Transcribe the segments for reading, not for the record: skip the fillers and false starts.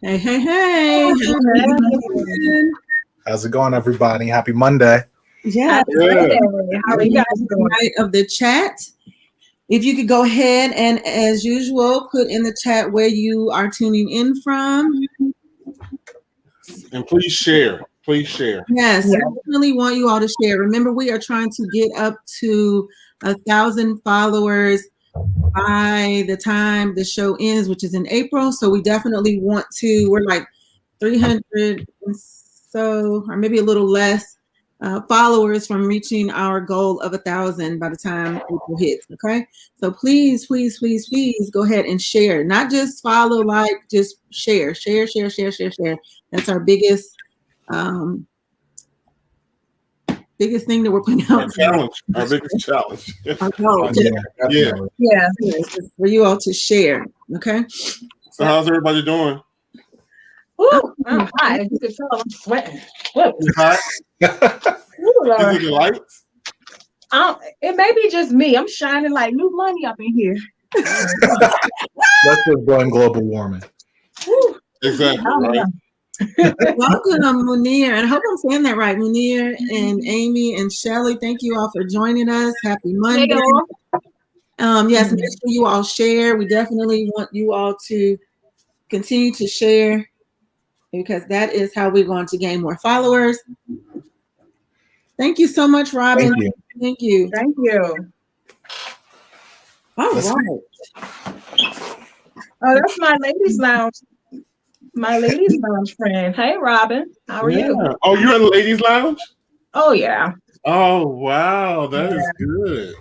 Hey, hey, hey. How's it going, everybody? Happy Monday. Yeah. How are you guys doing? Night of the chat. If you could go ahead and, as usual, put in the chat where you are tuning in from. And please share. Please share. Yes, I definitely want you all to share. Remember, we are trying to get up to 1,000 followers by the time the show ends, which is in April. So we definitely want to, we're like 300 and so, or maybe a little less followers from reaching our goal of 1,000 by the time April hits. Okay. So please, please, please, please go ahead and share. Not just follow, like, just share. That's our biggest thing that we're putting out. Our biggest challenge. Our goal. Yeah. For you all to share. Okay. So how's everybody doing? Ooh, I'm hot. You can tell I'm sweating. You hot? Ooh, Is it the lights? it may be just me. I'm shining like new money up in here. That's what's going global warming. Woo. Exactly. Right. Welcome, Munir, and I hope I'm saying that right. Munir and Amy and Shelly, thank you all for joining us. Happy Monday. Yes, make sure you all share. We definitely want you all to continue to share because that is how we're going to gain more followers. Thank you so much, Robin. Thank you. Thank you. All right. Oh, that's my ladies' lounge. My ladies' lounge friend. Hey, Robin. How are you? Oh, you're in the ladies' lounge? Oh, yeah. Oh, wow. That is good.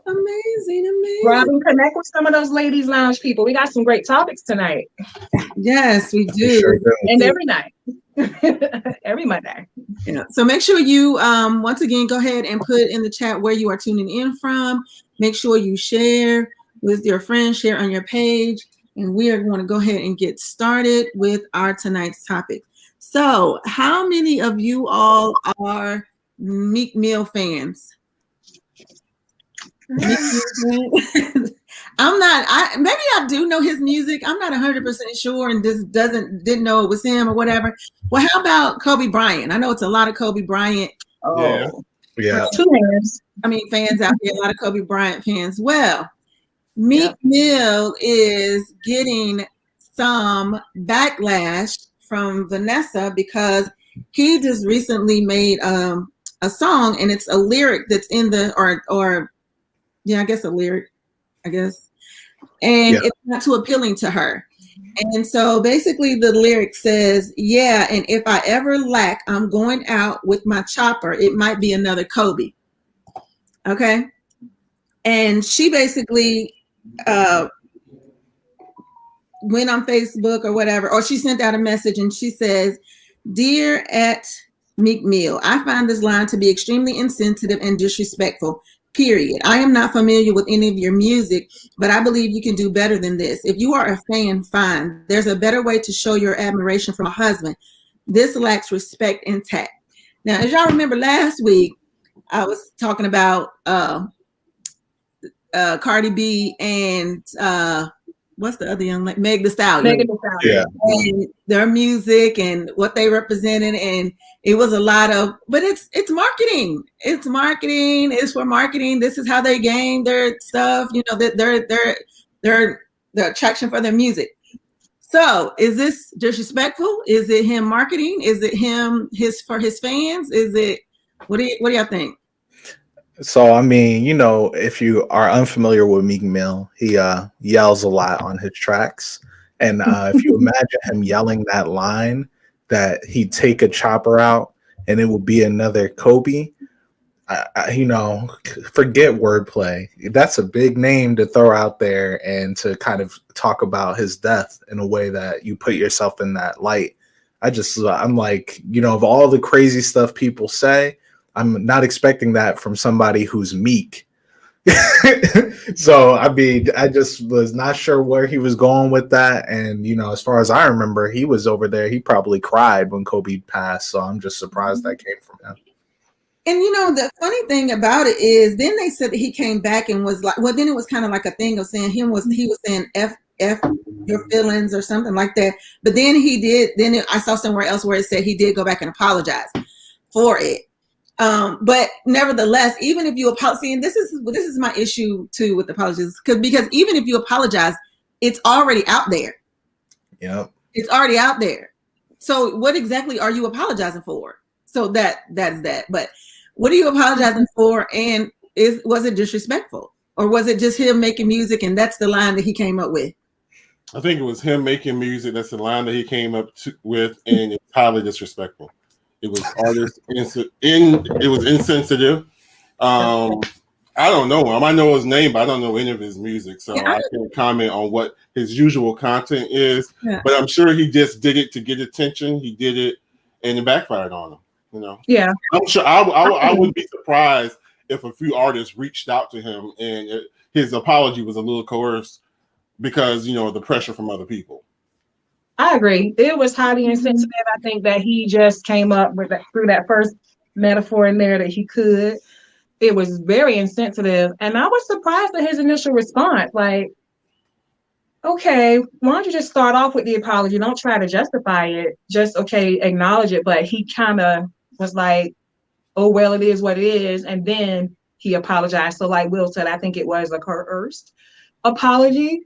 Amazing. Robin, connect with some of those ladies' lounge people. We got some great topics tonight. Yes, we do. Sure do. And every night. Every Monday. Yeah. So make sure you, once again, go ahead and put in the chat where you are tuning in from. Make sure you share with your friends, share on your page. And we are going to go ahead and get started with our tonight's topic. So how many of you all are Meek Mill fans? I'm not, maybe I do know his music. I'm not 100% sure and just didn't know it was him or whatever. Well, how about Kobe Bryant? I know it's a lot of Kobe Bryant. Yeah. 2 hands. Fans out there, a lot of Kobe Bryant fans. Well, Meek Mill is getting some backlash from Vanessa because he just recently made a song and it's a lyric that's in the a lyric, and it's not too appealing to her. And so basically the lyric says, yeah, and if I ever lack, I'm going out with my chopper. It might be another Kobe. Okay. And she basically went on Facebook or whatever, or she sent out a message and she says, "Dear at Meek Mill, I find this line to be extremely insensitive and disrespectful. Period. I am not familiar with any of your music, but I believe you can do better than this. If you are a fan, fine. There's a better way to show your admiration for my husband. This lacks respect and tact." Now, as y'all remember last week, I was talking about Cardi B and what's the other young lady? Meg Thee Stallion. Yeah. And their music and what they represented, and it was a lot of, but it's marketing. It's marketing. It's for marketing. This is how they gain their stuff. You know, that their the attraction for their music. So is this disrespectful? Is it him marketing? Is it him for his fans? Is it what do y'all think? So I mean, if you are unfamiliar with Meek Mill, he yells a lot on his tracks, and if you imagine him yelling that line, that he'd take a chopper out and it would be another Kobe. Forget wordplay. That's a big name to throw out there and to kind of talk about his death in a way that you put yourself in that light. I'm like, of all the crazy stuff people say, I'm not expecting that from somebody who's Meek. So, I mean, I just was not sure where he was going with that. And, as far as I remember, he was over there. He probably cried when Kobe passed. So I'm just surprised that came from him. And the funny thing about it is, then they said that he came back and was like, well, then it was kind of like a thing of saying he was saying F your feelings or something like that. But then I saw somewhere else where it said he did go back and apologize for it. But nevertheless, even if you apologize, and this is my issue too with apologies, because even if you apologize, it's already out there. Yep. It's already out there. So what exactly are you apologizing for? So that is that. But what are you apologizing for? And was it disrespectful, or was it just him making music and that's the line that he came up with? I think it was him making music. That's the line that he came up with, and it's highly disrespectful. It was it was insensitive. I don't know him. I know his name, but I don't know any of his music, so I can't comment on what his usual content is. Yeah. But I'm sure he just did it to get attention. He did it, and it backfired on him. Yeah, I'm sure I would be surprised if a few artists reached out to him and his apology was a little coerced because the pressure from other people. I agree. It was highly insensitive. I think that he just came up with through that first metaphor in there that he could. It was very insensitive, and I was surprised at his initial response. Like, okay, why don't you just start off with the apology? Don't try to justify it. Just acknowledge it. But he kind of was like, oh, well, it is what it is. And then he apologized. So like Will said, I think it was a coerced apology.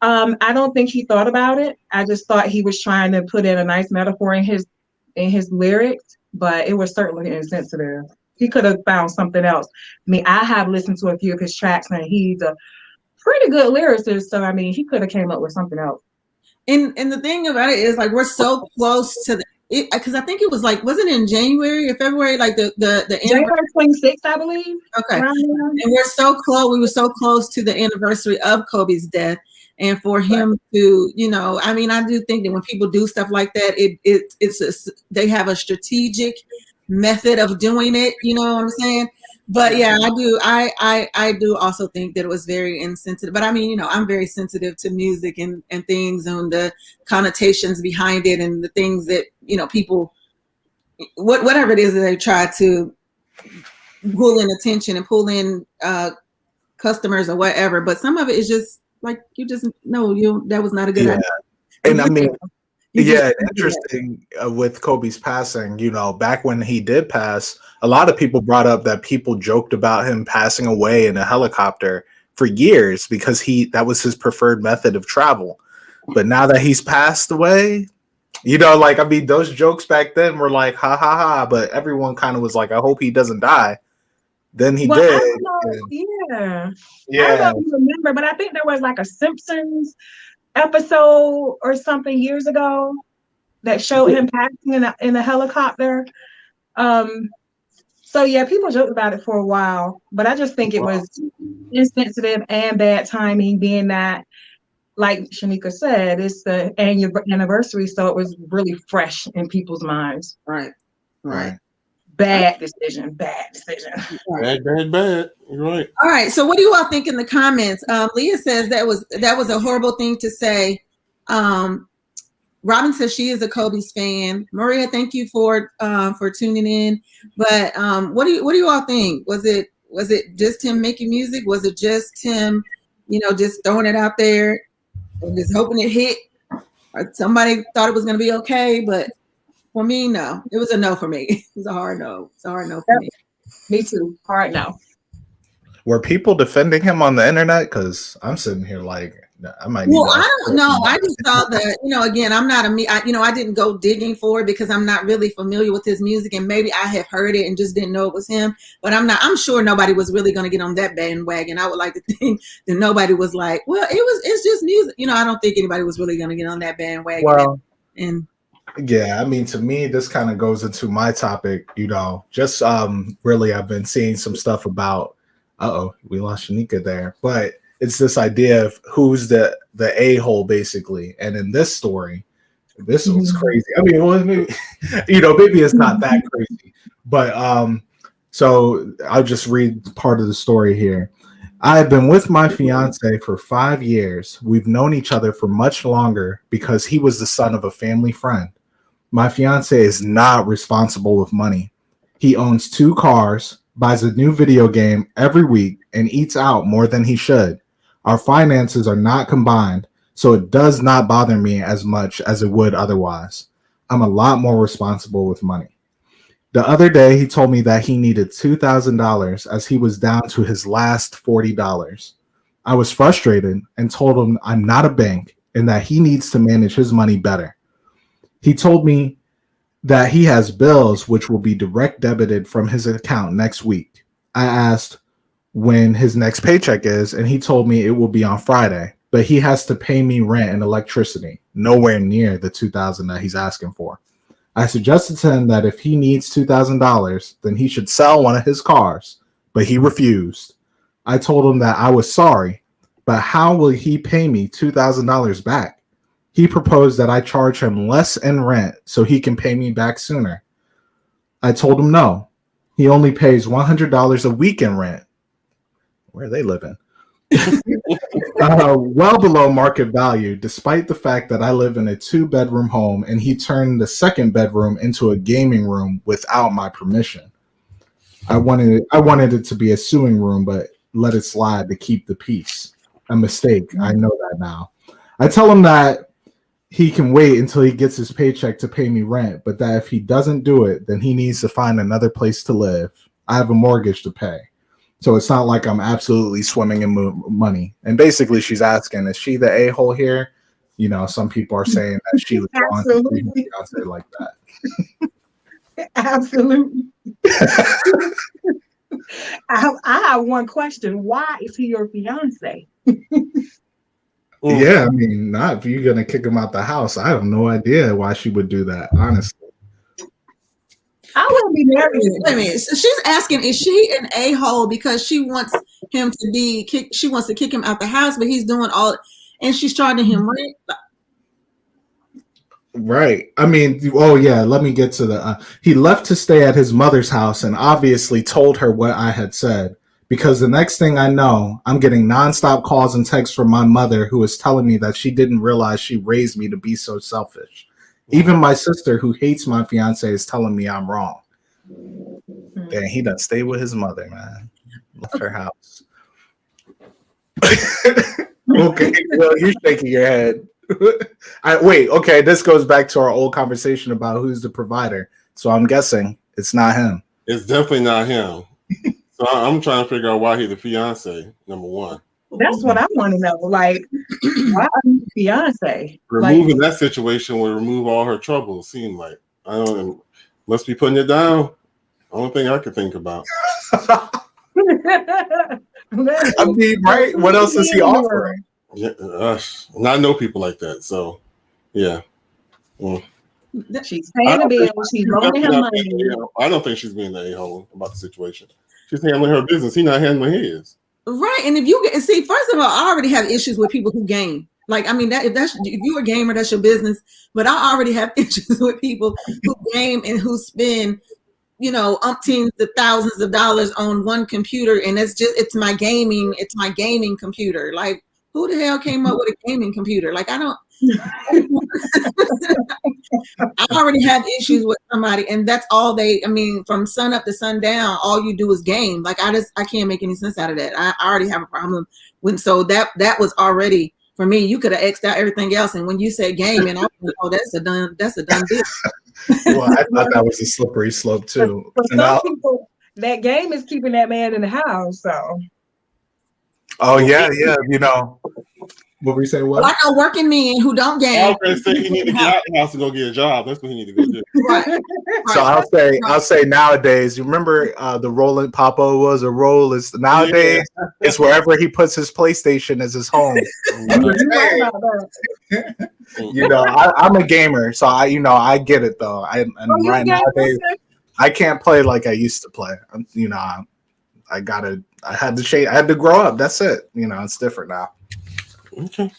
I don't think he thought about it. I just thought he was trying to put in a nice metaphor in his lyrics, but it was certainly insensitive. He could have found something else. I mean, I have listened to a few of his tracks, and he's a pretty good lyricist. So I mean, he could have came up with something else. And the thing about it is, like, we're so close to because I think it was like, wasn't it in January or February, like the January 26th, I believe. Okay, and we're so close. We were so close to the anniversary of Kobe's death, and for him to, I mean, I do think that when people do stuff like that, they have a strategic method of doing it. You know what I'm saying? But yeah, I do also think that it was very insensitive. But I mean, I'm very sensitive to music and things and the connotations behind it and the things that, people, whatever it is that they try to pull in attention and pull in customers or whatever. But some of it is just like, you just know that was not a good idea. And I mean, interesting with Kobe's passing, back when he did pass, a lot of people brought up that people joked about him passing away in a helicopter for years because that was his preferred method of travel. But now that he's passed away, those jokes back then were like, ha ha ha, but everyone kind of was like, I hope he doesn't die. Then he did. I don't know. I don't remember, but I think there was like a Simpsons episode or something years ago that showed him passing in a helicopter. So yeah, people joked about it for a while, but I just think it was insensitive and bad timing, being that, like Shanika said, it's the anniversary, so it was really fresh in people's minds. Right. Bad decision. Bad. You're right. All right. So what do you all think in the comments? Leah says that was a horrible thing to say. Robin says she is a Kobe's fan. Maria, thank you for tuning in. But what do you all think? Was it just him making music? Was it just him, just throwing it out there and just hoping it hit? Or somebody thought it was going to be okay, but for me, no. It was a no for me. It was a hard no. It's a hard no for me. Me too. Hard no. Were people defending him on the internet? Because I'm sitting here like, I might need. Well, I don't know. I just saw that. Again, I'm not I didn't go digging for it because I'm not really familiar with his music, and maybe I have heard it and just didn't know it was him. But I'm sure nobody was really going to get on that bandwagon. I would like to think that nobody was like, well, it's just music. I don't think anybody was really going to get on that bandwagon. Well, and yeah, I mean, to me, this kind of goes into my topic. Just really, I've been seeing some stuff about. We lost Shanika there, but it's this idea of who's the a-hole, basically. And in this story, this was crazy. I mean, maybe it's not that crazy, but so I'll just read part of the story here. I have been with my fiance for 5 years. We've known each other for much longer because he was the son of a family friend. My fiance is not responsible with money. He owns 2 cars, buys a new video game every week, and eats out more than he should. Our finances are not combined, so it does not bother me as much as it would otherwise. I'm a lot more responsible with money. The other day, he told me that he needed $2,000 as he was down to his last $40. I was frustrated and told him I'm not a bank and that he needs to manage his money better. He told me that he has bills which will be direct debited from his account next week. I asked when his next paycheck is, and he told me it will be on Friday, but he has to pay me rent and electricity, nowhere near the $2,000 that he's asking for. I suggested to him that if he needs $2,000, then he should sell one of his cars, but he refused. I told him that I was sorry, but how will he pay me $2,000 back? He proposed that I charge him less in rent so he can pay me back sooner. I told him no. He only pays $100 a week in rent. Where are they living? Well below market value, despite the fact that I live in a 2-bedroom home and he turned the 2nd bedroom into a gaming room without my permission. I wanted it to be a sewing room, but let it slide to keep the peace. A mistake. I know that now. I tell him that he can wait until he gets his paycheck to pay me rent, but that if he doesn't do it, then he needs to find another place to live. I have a mortgage to pay. So it's not like I'm absolutely swimming in money. And basically she's asking, is she the a-hole here? Some people are saying that she was wrong to say like that. Absolutely. I have one question. Why is he your fiance? Yeah, I mean, not if you're going to kick him out the house. I have no idea why she would do that, honestly. I wouldn't be married. Wait a minute. So she's asking, is she an a-hole because she wants him to be kicked? She wants to kick him out the house, but he's doing all, and she's charging him rent. Right. I mean, let me get to the. He left to stay at his mother's house and obviously told her what I had said. Because the next thing I know, I'm getting nonstop calls and texts from my mother who is telling me that she didn't realize she raised me to be so selfish. Even my sister, who hates my fiance, is telling me I'm wrong. Dang, he done stay with his mother, man. Left her house. Okay, well, you're shaking your head. Wait, okay, this goes back to our old conversation about who's the provider. So I'm guessing it's not him. It's definitely not him. So I'm trying to figure out why he's the fiance, number one. That's what I want to know. Like, why are you fiance? Removing that situation would remove all her troubles, seem like. I don't must be putting it down. Only thing I could think about. I mean, right? What else is he offering? Yeah, and I know people like that, so yeah. She's paying the bill. She's loaning her money. I don't think she's being the a-hole about the situation. She's handling her business. He's not handling his. Right, and if you see, first of all, I already have issues with people who game. Like, I mean, if you're a gamer, that's your business. But I already have issues with people who game and who spend, umpteens of thousands of dollars on one computer, and it's my gaming computer. Like, who the hell came up with a gaming computer? Like, I don't. I already have issues with somebody, and that's all from sun up to sundown, all you do is game. Like, I can't make any sense out of that. I already have a problem so that was already, for me, you could have X'd out everything else. And when you said game, and I was like, oh, that's a done deal. Well, I thought that was a slippery slope too. For some people, that game is keeping that man in the house, so. Oh yeah, What were you saying? What? Like a working men who don't game. I was going to say he need to get out the house and go get a job. That's what he need to go do. Right. So I'll say nowadays. You remember the Roland Papa was a roll. Is nowadays it's wherever he puts his PlayStation as his home. You know, I'm a gamer, so I get it though. Right nowadays I can't play like I used to play. You know, I had to change. I had to grow up. That's it. You know, it's different now. Okay.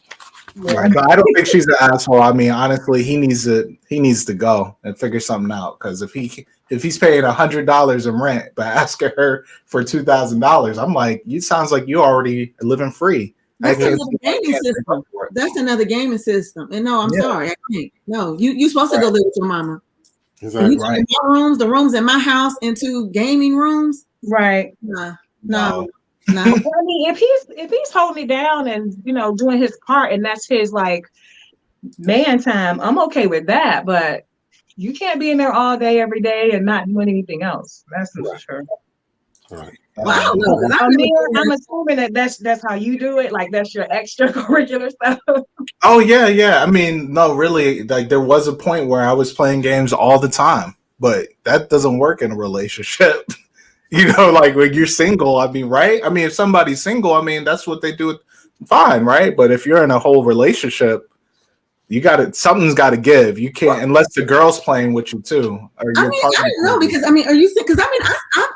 Right, but I don't think she's an asshole. I mean, honestly, he needs to go and figure something out. Because if he's paying $100 in rent, but asking her for $2,000, I'm like, you sounds like you already living free. That's another gaming system. That's another gaming system. And no, I'm sorry, I can't. No, you supposed to go live with your mama. Exactly. You turn the rooms in my house into gaming rooms. Right. No. I mean, if he's holding it down and doing his part, and that's his like man time, I'm okay with that. But you can't be in there all day, every day, and not doing anything else. That's for sure. Right. Wow. I'm assuming that's how you do it. Like that's your extracurricular stuff. Oh yeah. I mean, no, really. Like there was a point where I was playing games all the time, but that doesn't work in a relationship. You know, like when you're single, I mean, right? I mean, if somebody's single, I mean, that's what they do. Fine, right? But if you're in a whole relationship, something's got to give. You can't, unless the girl's playing with you too. Or I don't know because are you sick? Because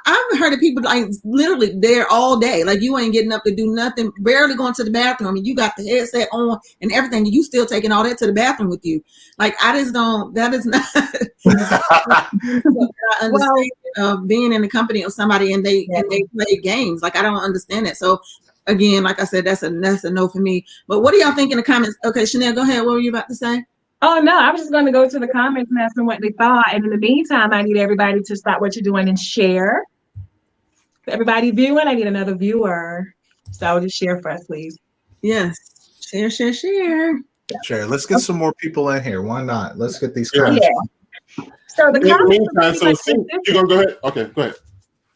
I've heard of people like literally there all day. Like you ain't getting up to do nothing, barely going to the bathroom. I mean, you got the headset on and everything, and you still taking all that to the bathroom with you. Like I just don't. That is not. I understand being in the company of somebody and they play games. Like I don't understand it. So. Again, like I said, that's a no for me. But what do y'all think in the comments? Okay, Chanel, go ahead. What were you about to say? Oh, no, I was just going to go to the comments and ask them what they thought. And in the meantime, I need everybody to stop what you're doing and share. For everybody viewing, I need another viewer. So I will just share for us, please. Yes. Share. Sure. Let's get some more people in here. Why not? Let's get these comments. Yeah. So the comments. You're going to go ahead? Okay, go ahead.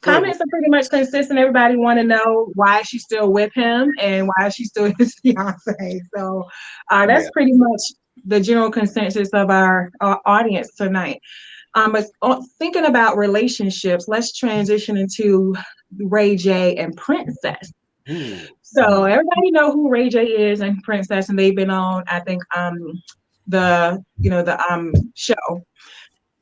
Comments are pretty much consistent. Everybody want to know why she's still with him and why she's still his fiance. So that's pretty much the general consensus of our audience tonight. But thinking about relationships, let's transition into Ray J and Princess. So everybody know who Ray J is and Princess, and they've been on, I think, the show.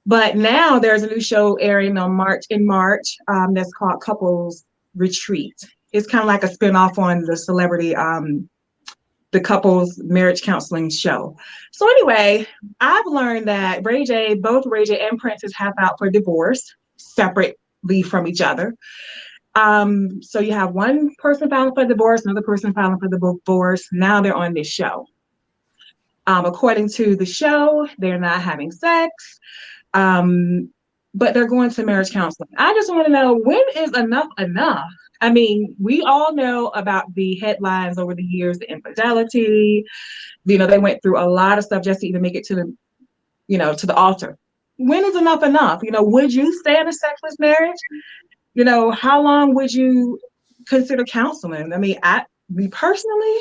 But now there's a new show airing in March that's called Couples Retreat. It's kind of like a spinoff on the celebrity, the couples marriage counseling show. So anyway, I've learned that both Ray J and Princess have filed for divorce separately from each other. So you have one person filing for divorce, another person filing for the divorce. Now they're on this show. According to the show, they're not having sex. But they're going to marriage counseling. I just want to know, when is enough enough? I mean, we all know about the headlines over the years, the infidelity. They went through a lot of stuff just to even make it to the altar. When is enough enough? Would you stay in a sexless marriage? How long would you consider counseling? I mean, me personally,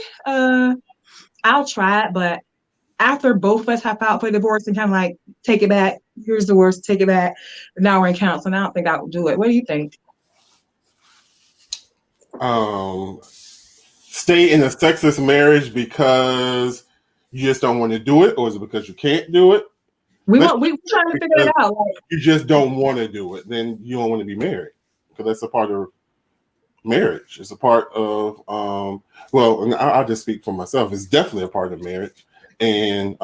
I'll try it, but after both of us have filed for divorce and kind of like, take it back, here's the worst, take it back, now we're in counseling, I don't think I would do it. What do you think? Stay in a sexless marriage because you just don't want to do it, or is it because you can't do it? We're trying to figure it out. Like, you just don't want to do it, then you don't want to be married, because that's a part of marriage. It's a part of and I'll just speak for myself. It's definitely a part of marriage. And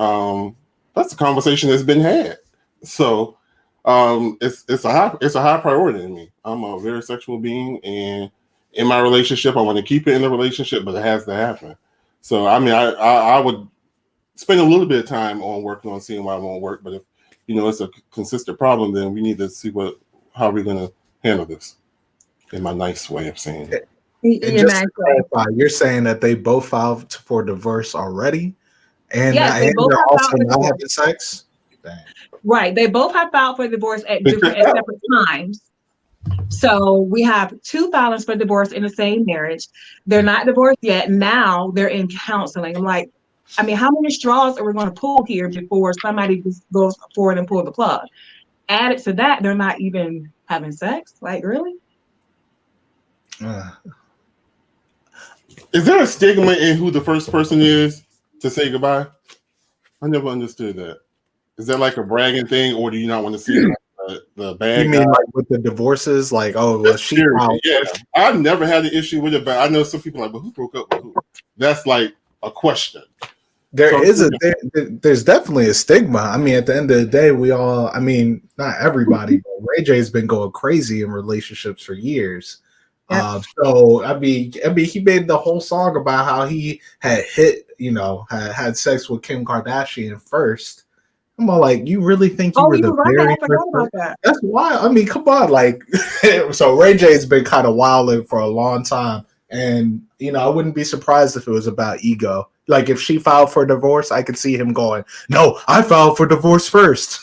that's a conversation that's been had. So it's a high priority to me. I'm a very sexual being, and in my relationship, I want to keep it in the relationship, but it has to happen. So I mean, I would spend a little bit of time on working on seeing why it won't work. But if it's a consistent problem, then we need to see how we're going to handle this. In my nice way of saying it. And just to clarify, you're saying that they both filed for divorce already? And, yes, and they're also not having sex? Dang. Right. They both have filed for divorce at separate times. So we have 2 filings for divorce in the same marriage. They're not divorced yet. Now they're in counseling. I'm like, I mean, how many straws are we going to pull here before somebody just goes forward and pull the plug? Added to that, they're not even having sex. Like, really? Is there a stigma in who the first person is to say goodbye? I never understood that. Is that like a bragging thing, or do you not want to see the bad You guy? mean like with the divorces? Like, oh, well, she out. Yeah, I've never had an issue with it, but I know some people are like, but who broke up with who? That's like a question. There's definitely a stigma. I mean, at the end of the day, we all, I mean, not everybody, but Ray J's been going crazy in relationships for years. Yeah. So I mean, he made the whole song about how he had had sex with Kim Kardashian first. I'm all like, you really think you were the very first person? That's wild. I mean, come on, like, so Ray J's been kind of wilding for a long time, and I wouldn't be surprised if it was about ego. Like, if she filed for divorce, I could see him going, "No, I filed for divorce first,"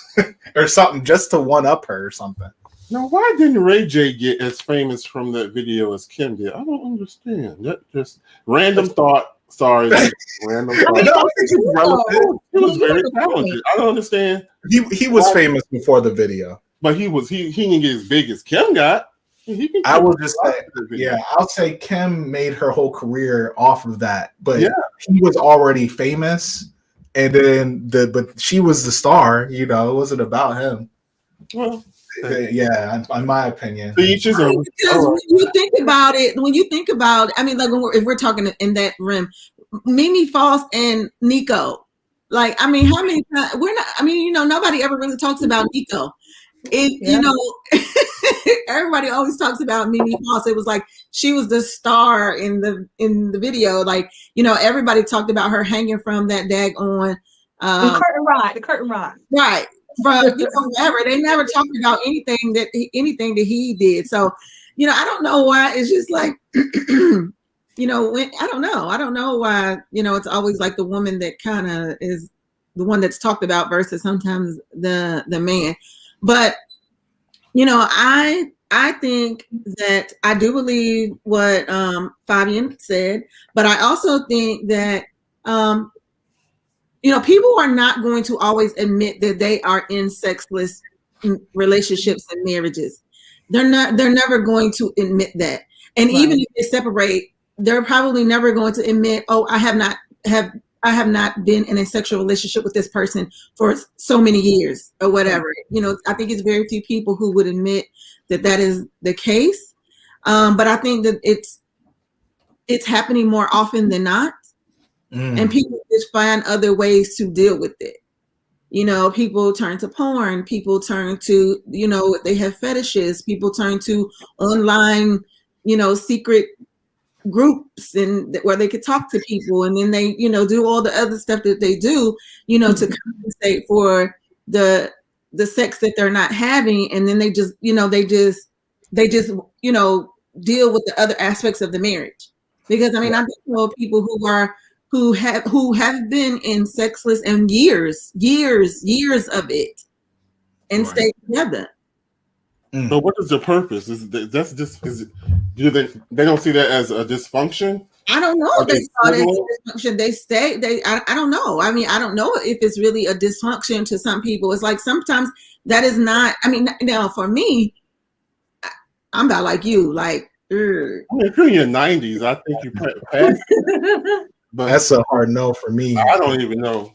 or something, just to one up her or something. Now, why didn't Ray J get as famous from that video as Kim did? I don't understand. That just random thought. Sorry, random thought. He was very talented. I don't understand. He was famous before the video, but he didn't get as big as Kim got. I will just say, I'll say Kim made her whole career off of that, but he was already famous, and then but she was the star. It wasn't about him. Well. Yeah, in my opinion. Because when you think about, I mean, like if we're talking in that realm, Mimi Foss and Nico, like, I mean, how many times nobody ever really talks about Nico. Everybody always talks about Mimi Foss. It was like she was the star in the video. Like, everybody talked about her hanging from that daggone the curtain rod. Right. But whatever. They never talked about anything that he did. So, I don't know why. It's just like, I don't know why. It's always like the woman that kind of is the one that's talked about versus sometimes the man. But I think that I do believe what Fabian said, but I also think that people are not going to always admit that they are in sexless relationships and marriages. They're never going to admit that. And even if they separate, they're probably never going to admit, oh, I have not been in a sexual relationship with this person for so many years or whatever. I think it's very few people who would admit that is the case. But I think that it's happening more often than not. And people just find other ways to deal with it. People turn to porn. People turn to, they have fetishes. People turn to online, secret groups and where they could talk to people. And then they, do all the other stuff that they do, to compensate for the sex that they're not having. And then they just, they just deal with the other aspects of the marriage. Because I mean, I know people who have been in sexless and years of it and stay together. So what is the purpose? Do they don't see that as a dysfunction? I don't know if they saw it as a dysfunction. I don't know. I mean, I don't know if it's really a dysfunction to some people. It's like sometimes that is not, I mean, now for me, I'm about like you, like, I mean, if you're in your 90s, I think you passed. But that's a hard no for me. I don't even know.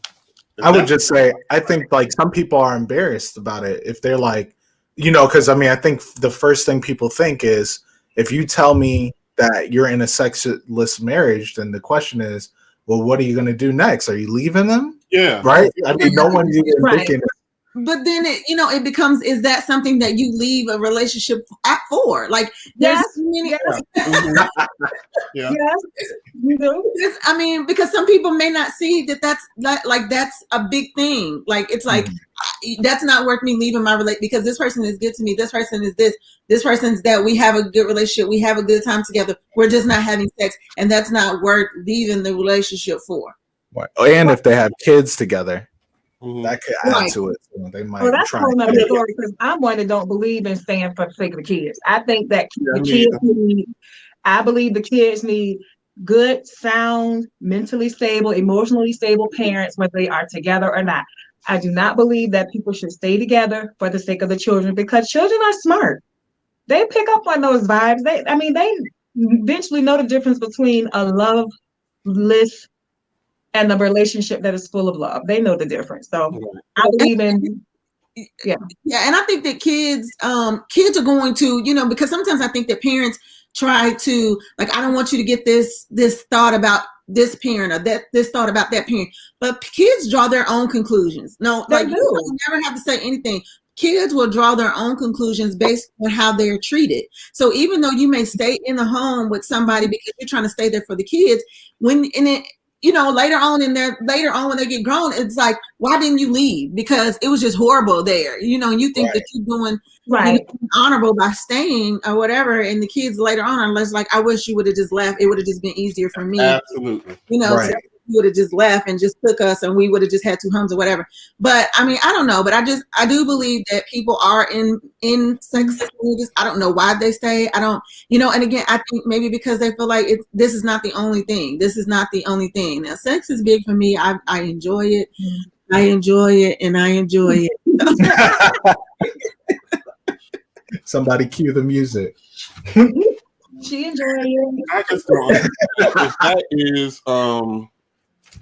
I would just say, I think like some people are embarrassed about it. If they're like, because I mean, I think the first thing people think is, if you tell me that you're in a sexless marriage, then the question is, well, what are you going to do next? Are you leaving them? Yeah. Right? I mean, no one's even thinking. But then it becomes, is that something that you leave a relationship for? Like, there's many. Yes, you do. I mean, because some people may not see that's a big thing. Like, it's like, that's not worth me leaving my relationship because this person is good to me. This person is this person's that. We have a good relationship. We have a good time together. We're just not having sex. And that's not worth leaving the relationship for. And if they have kids together. That could add to it. So they might Well, that's a try. whole nother story because I'm one that don't believe in staying for the sake of the kids. I think that I believe the kids need good, sound, mentally stable, emotionally stable parents, whether they are together or not. I do not believe that people should stay together for the sake of the children because children are smart. They pick up on those vibes. They eventually know the difference between a loveless and a relationship that is full of love. They know the difference. So I believe in yeah, and I think that kids are going to, because sometimes I think that parents try to, like, I don't want you to get this thought about this parent or this thought about that parent, but kids draw their own conclusions. No, like you never have to say anything. Kids will draw their own conclusions based on how they're treated. So even though you may stay in the home with somebody because you're trying to stay there for the kids, later on when they get grown, it's like, why didn't you leave? Because it was just horrible there, and you think that you're doing honorable by staying or whatever. And the kids later on are less like, I wish you would have just left. It would have just been easier for me. Absolutely. So you would have just left and just took us and we would have just had two homes or whatever. But I mean, I don't know, but I do believe that people are in sex. I don't know why they stay. I don't, and again, I think maybe because they feel like this is not the only thing. This is not the only thing. Now, sex is big for me. I enjoy it. I enjoy it and I enjoy it. Somebody cue the music. She enjoyed it. I just don't. That is,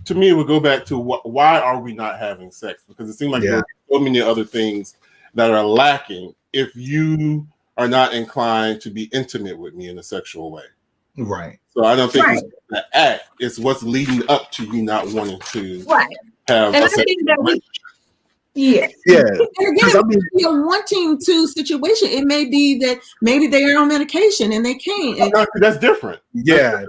to me, it would go back to why are we not having sex? Because it seems like there are so many other things that are lacking if you are not inclined to be intimate with me in a sexual way. Right. So I don't think it's the act. It's what's leading up to you not wanting to have and a I think that relationship. Yeah. And again, it may be a wanting to situation. It may be that maybe they are on medication and they can't. That's different. Yeah.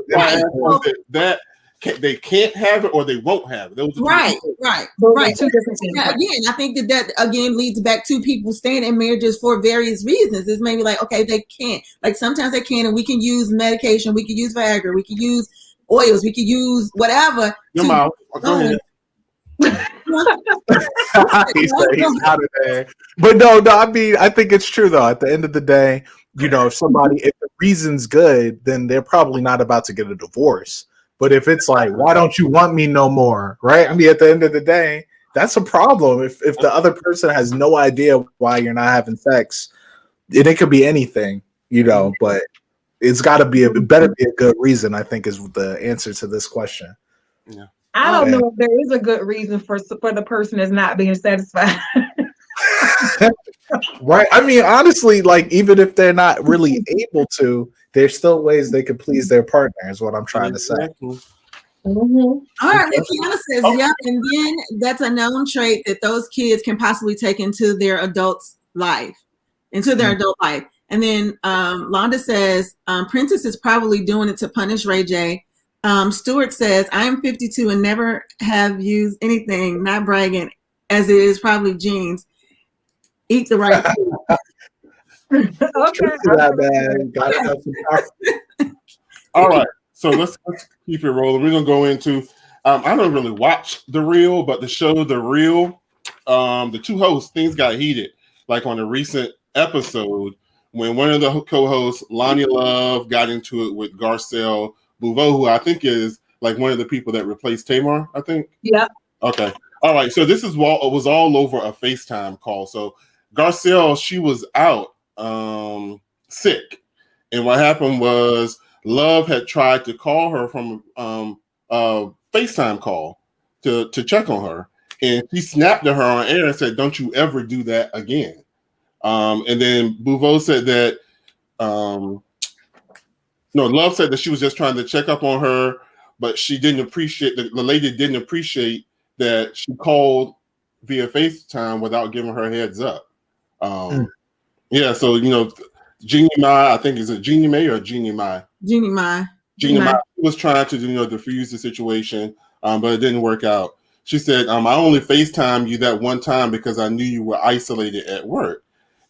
They can't have it or they won't have it. Those are right. Two different things. Yeah, again, I think that again leads back to people staying in marriages for various reasons. It's maybe like, okay, they can't. Like sometimes they can, and we can use medication, we can use Viagra, we can use oils, we can use whatever. Your mouth. Go ahead. He's out of there. But no, I mean, I think it's true though. At the end of the day, if the reason's good, then they're probably not about to get a divorce. But if it's like, why don't you want me no more? Right? I mean, at the end of the day, that's a problem. If the other person has no idea why you're not having sex, and it could be anything, but it's got to be better be a good reason, I think, is the answer to this question. Yeah. I don't know if there is a good reason for the person that's not being satisfied. Right. I mean, honestly, like even if they're not really able to, there's still ways they can please their partner, is what I'm trying to say. Mm-hmm. All right, Kiana says, yeah, and then that's a known trait that those kids can possibly take into their adult life. And then Londa says, Princess is probably doing it to punish Ray J. Stuart says, I am 52 and never have used anything, not bragging, as it is probably jeans. Eat the right food. All right, so let's keep it rolling. We're gonna go into. I don't really watch The Real, but the show The Real, the two hosts, things got heated. Like on a recent episode, when one of the co-hosts, Lonnie Love, got into it with Garcelle Bouveau, who I think is like one of the people that replaced Tamar. I think. Yeah. Okay. All right. So this was all over a FaceTime call. So Garcelle, she was out sick, and what happened was Love had tried to call her from a FaceTime call to check on her, and she snapped at her on air and said, "Don't you ever do that again." And then Bouveau said that Love said that she was just trying to check up on her, but she didn't appreciate the lady didn't appreciate that she called via FaceTime without giving her heads up. Yeah, so Jeannie Mai, I think is it Jeannie Mai or Jeannie Mai? Jeannie Mai was trying to diffuse the situation, but it didn't work out. She said, I only FaceTimed you that one time because I knew you were isolated at work.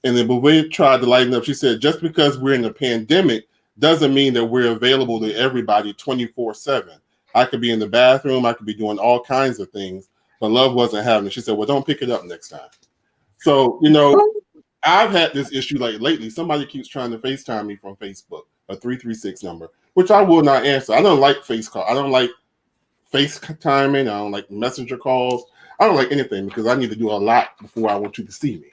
And then Bouvet tried to lighten up. She said, just because we're in a pandemic doesn't mean that we're available to everybody 24/7. I could be in the bathroom. I could be doing all kinds of things. but love wasn't having it. She said, well, don't pick it up next time. So, I've had this issue like lately. Somebody keeps trying to FaceTime me from Facebook, a 336 number, which I will not answer. I don't like face call. I don't like FaceTiming. I don't like messenger calls. I don't like anything because I need to do a lot before I want you to see me.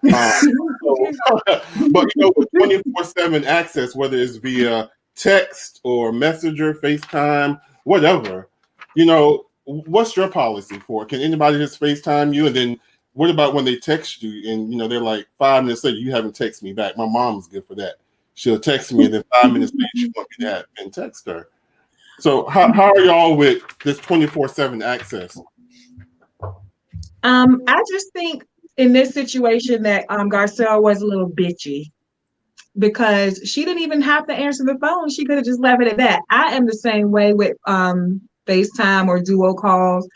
But with 24/7 access, whether it's via text or messenger, FaceTime, whatever, what's your policy for it? Can anybody just FaceTime you? And then what about when they text you and they're like 5 minutes later, you haven't texted me back? My mom's good for that. She'll text me and then 5 minutes later she wants me to have and text her. So how are y'all with this 24/7 access? I just think in this situation that Garcelle was a little bitchy because she didn't even have to answer the phone. She could have just left it at that. I am the same way with FaceTime or duo calls.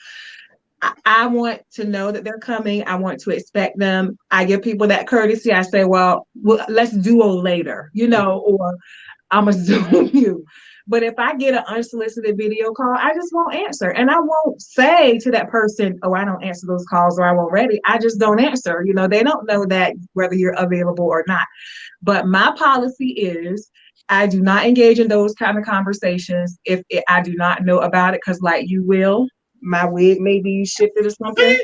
I want to know that they're coming. I want to expect them. I give people that courtesy. I say, well let's duo later, or I'm going to Zoom you. But if I get an unsolicited video call, I just won't answer. And I won't say to that person, oh, I don't answer those calls or I won't ready. I just don't answer. They don't know that whether you're available or not. But my policy is I do not engage in those kind of conversations if I do not know about it. Because like you will, my wig may be shifted or something.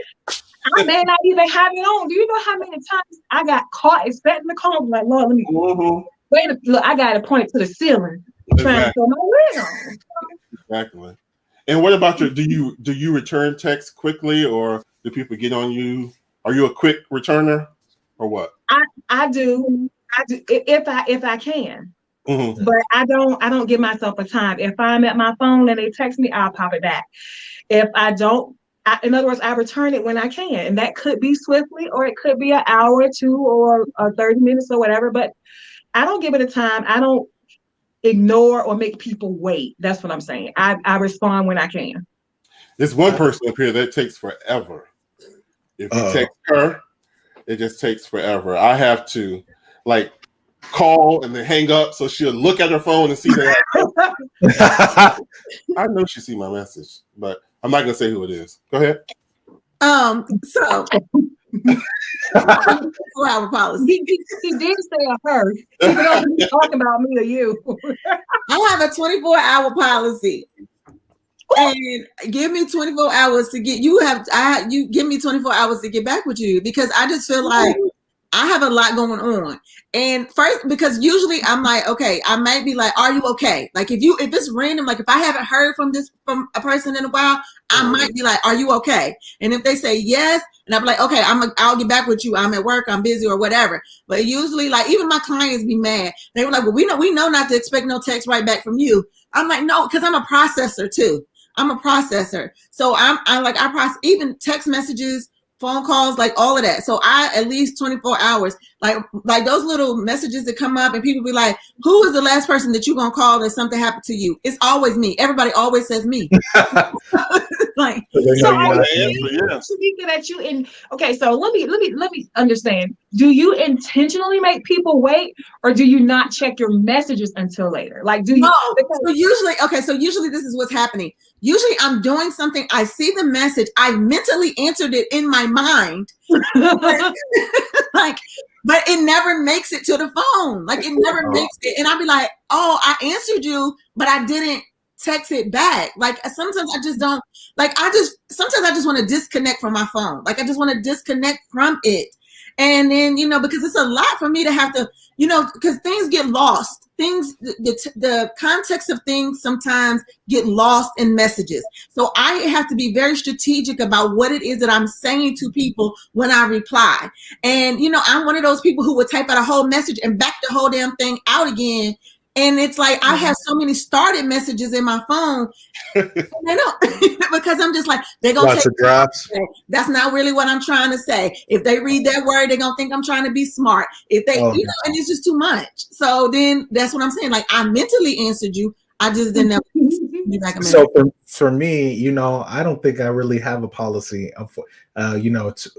I may not even have it on. Do you know how many times I got caught expecting the call? Like, Lord, let me wait. Look, I got to point it to the ceiling. Trying to throw my wig on. Exactly. And what about do you return text quickly, or do people get on you? Are you a quick returner, or what? I do if I can. Mm-hmm. But I don't give myself a time. If I'm at my phone and they text me, I'll pop it back. If I don't, in other words, I return it when I can, and that could be swiftly, or it could be an hour or two, or 30 minutes, or whatever. But I don't give it a time. I don't ignore or make people wait. That's what I'm saying. I respond when I can. There's one person up here that takes forever. If you text her, it just takes forever. I have to call and then hang up so she'll look at her phone and see that. I know she see my message, but I'm not gonna say who it is. Go ahead. So 24-hour policy. He did say a her. Even though he's talking about me or you. I have a 24-hour policy. And give me 24 hours to get you give me 24 hours to get back with you, because I just feel like I have a lot going on. And first, because usually I'm like, okay, I might be like, are you okay? Like if it's random, like if I haven't heard from a person in a while, I might be like, are you okay? And if they say yes, and I'm like, okay, I'll get back with you. I'm at work, I'm busy or whatever. But usually, like even my clients be mad. They were like, well, we know not to expect no text right back from you. I'm like, no, because I'm a processor too. I'm a processor. So I process even text messages, phone calls, like all of that. So I at least 24 hours, like those little messages that come up and people be like, who is the last person that you gonna call that something happened to you? It's always me. Everybody always says me. Like, so speaking at you in, okay, so let me understand. Do you intentionally make people wait, or do you not check your messages until later? Like, do you? No. So usually this is what's happening. Usually I'm doing something, I see the message, I mentally answered it in my mind, but it never makes it to the phone. Like it never makes it, and I'll be like, oh, I answered you, but I didn't text it back. Like sometimes I just don't, sometimes I just want to disconnect from my phone. Like I just want to disconnect from it. And then, because it's a lot for me to have to, because things get lost. The context of things sometimes get lost in messages. So I have to be very strategic about what it is that I'm saying to people when I reply. And, I'm one of those people who would type out a whole message and back the whole damn thing out again. And it's like, I have so many started messages in my phone. They don't, because I'm just like, they're going to take drops. That's not really what I'm trying to say. If they read that word, they're going to think I'm trying to be smart. If they, and it's just too much. So then that's what I'm saying. Like I mentally answered you. I just didn't know. So for me, I don't think I really have a policy of,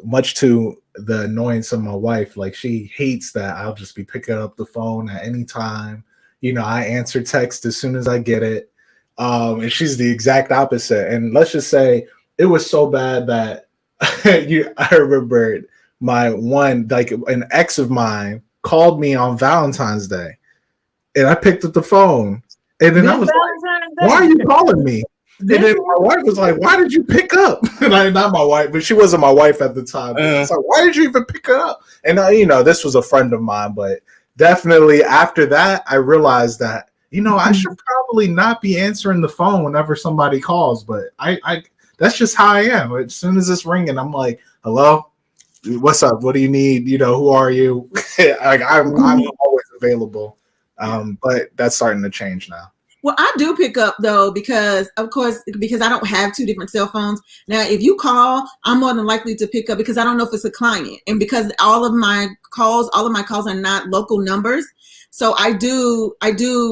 much to the annoyance of my wife. Like she hates that I'll just be picking up the phone at any time. I answer text as soon as I get it. And she's the exact opposite. And let's just say it was so bad that I remember an ex of mine called me on Valentine's Day, and I picked up the phone, and then I was like, "Why are you calling me?" And then my wife was like, "Why did you pick up?" And not my wife, but she wasn't my wife at the time. It's like, "Why did you even pick up?" And this was a friend of mine, but definitely after that, I realized that I should probably not be answering the phone whenever somebody calls. But I that's just how I am. As soon as it's ringing, I'm like, "Hello, what's up? What do you need? Who are you?" I'm always available. But that's starting to change now. Well, I do pick up though, because I don't have two different cell phones. Now, if you call, I'm more than likely to pick up because I don't know if it's a client, and because all of my calls are not local numbers. So I do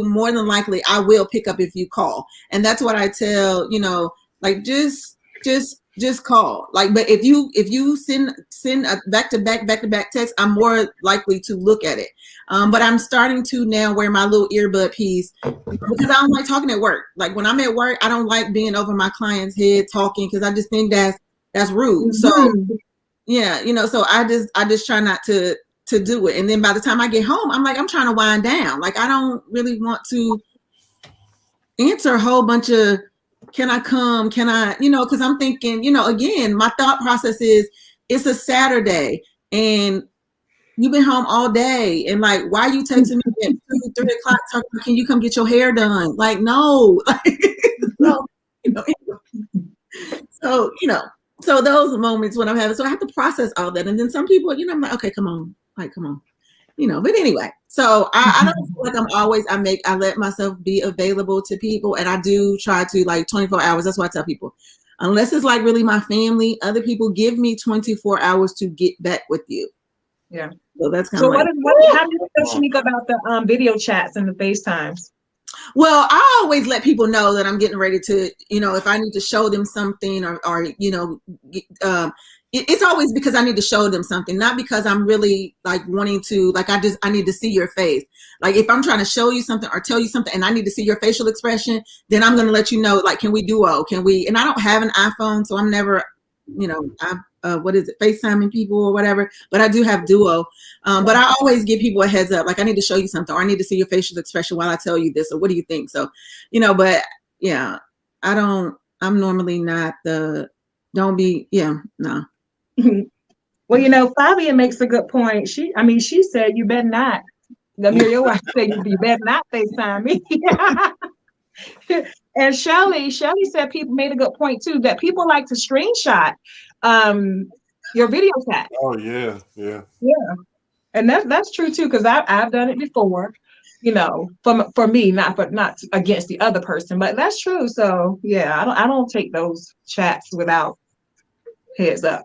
more than likely I will pick up if you call, and that's what I tell like just call. Like, but if you send a back to back text, I'm more likely to look at it. But I'm starting to now wear my little earbud piece because I don't like talking at work. Like when I'm at work, I don't like being over my client's head talking because I just think that's rude. So yeah, so I just try not to do it. And then by the time I get home, I'm trying to wind down. Like I don't really want to answer a whole bunch of can I come? Can I, because I'm thinking, again, my thought process is it's a Saturday and you've been home all day. And like, why are you texting me at 2, 3 o'clock? Talking, can you come get your hair done? Like, no. So those moments when I'm having, so I have to process all that. And then some people, I'm like, okay, come on. But anyway, so I don't feel like I'm always, I let myself be available to people, and I do try to like 24 hours. That's why I tell people, unless it's like really my family, other people give me 24 hours to get back with you. Yeah. So that's kind of like. How do you feel, Shanika, about the video chats and the FaceTimes? Well, I always let people know that I'm getting ready to, if I need to show them something or it's always because I need to show them something, not because I'm really like wanting to, like, I need to see your face. Like if I'm trying to show you something or tell you something and I need to see your facial expression, then I'm going to let you know, like, can we duo? And I don't have an iPhone, so I'm never, what is it, FaceTiming people or whatever, but I do have Duo. But I always give people a heads up, like I need to show you something or I need to see your facial expression while I tell you this, or what do you think? So, but yeah, I'm normally not no. Well, Fabia makes a good point. She said, you better not. Your wife said, you better not FaceTime me. And Shelly said, people made a good point too, that people like to screenshot your video chat. Oh yeah. And that's true too, because I've done it before, for me, not against the other person, but that's true. So yeah, I don't take those chats without heads up.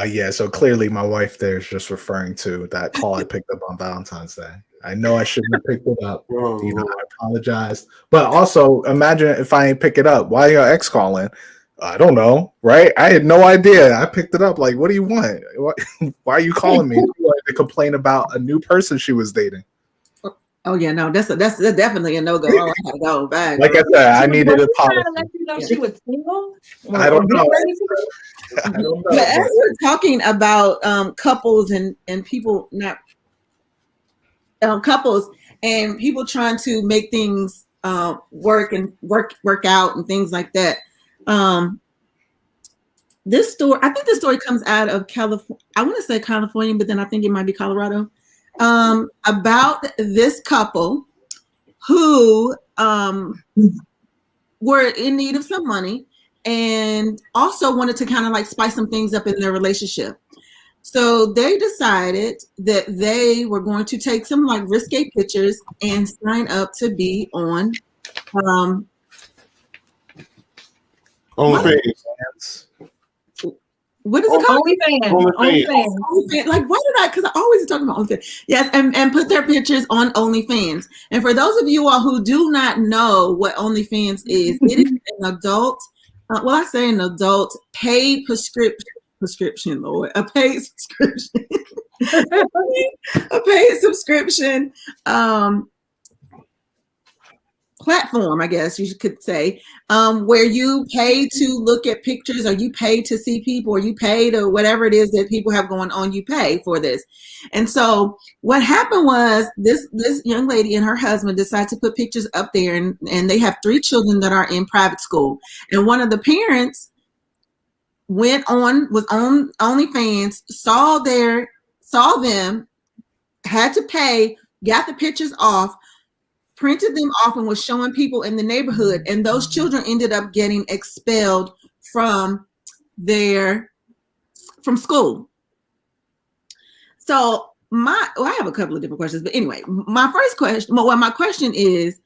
Yeah, so clearly my wife there is just referring to that call I picked up on Valentine's Day. I know I shouldn't have picked it up. I apologize. But also, imagine if I ain't pick it up. Why your ex calling? I don't know, right? I had no idea. I picked it up. Like, what do you want? Why are you calling me? She wanted to complain about a new person she was dating. Oh yeah, no, that's definitely a no-go. Oh, I gotta go back. Like I said, I needed a policy. To let you know she was single? I don't know. But as we're talking about couples and people not couples and people trying to make things work out and things like that. This story, I think this story comes out of California. I want to say California, but then I think it might be Colorado. About this couple who were in need of some money and also wanted to kind of like spice some things up in their relationship. So they decided that they were going to take some like risque pictures and sign up to be on OnlyFans. What is it called? OnlyFans. Like, why did because I always talking about OnlyFans. Yes, and put their pictures on OnlyFans. And for those of you all who do not know what OnlyFans is, it is an adult, I say an adult paid prescription, Lord, a paid subscription. A paid subscription platform, I guess you could say, where you pay to look at pictures, or you pay to see people, or you pay to whatever it is that people have going on, you pay for this. And so what happened was this young lady and her husband decided to put pictures up there, and they have 3 children that are in private school. And one of the parents was on OnlyFans, saw them, had to pay, got the pictures off, printed them off, and was showing people in the neighborhood. And those children ended up getting expelled from school. So I have a couple of different questions, but anyway, my question is,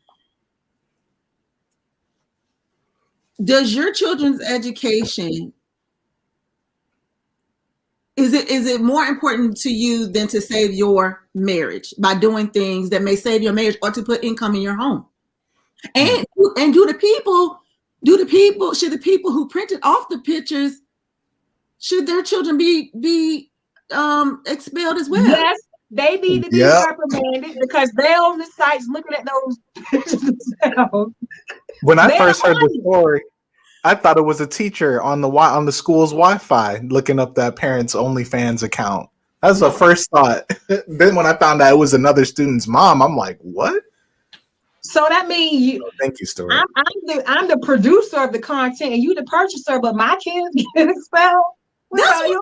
does your children's education, is it more important to you than to save your marriage by doing things that may save your marriage, or to put income in your home? And should the people who printed off the pictures, should their children be expelled as well? Yes, they need to be reprimanded, because they're on the sites looking at those pictures themselves. When I first heard the story, I thought it was a teacher on the school's Wi-Fi looking up that parent's OnlyFans account. That was the first thought. Then when I found out it was another student's mom, I'm like, what? So that means thank you, Stuart. I'm the producer of the content, and you the purchaser, but my kids get expelled. That's what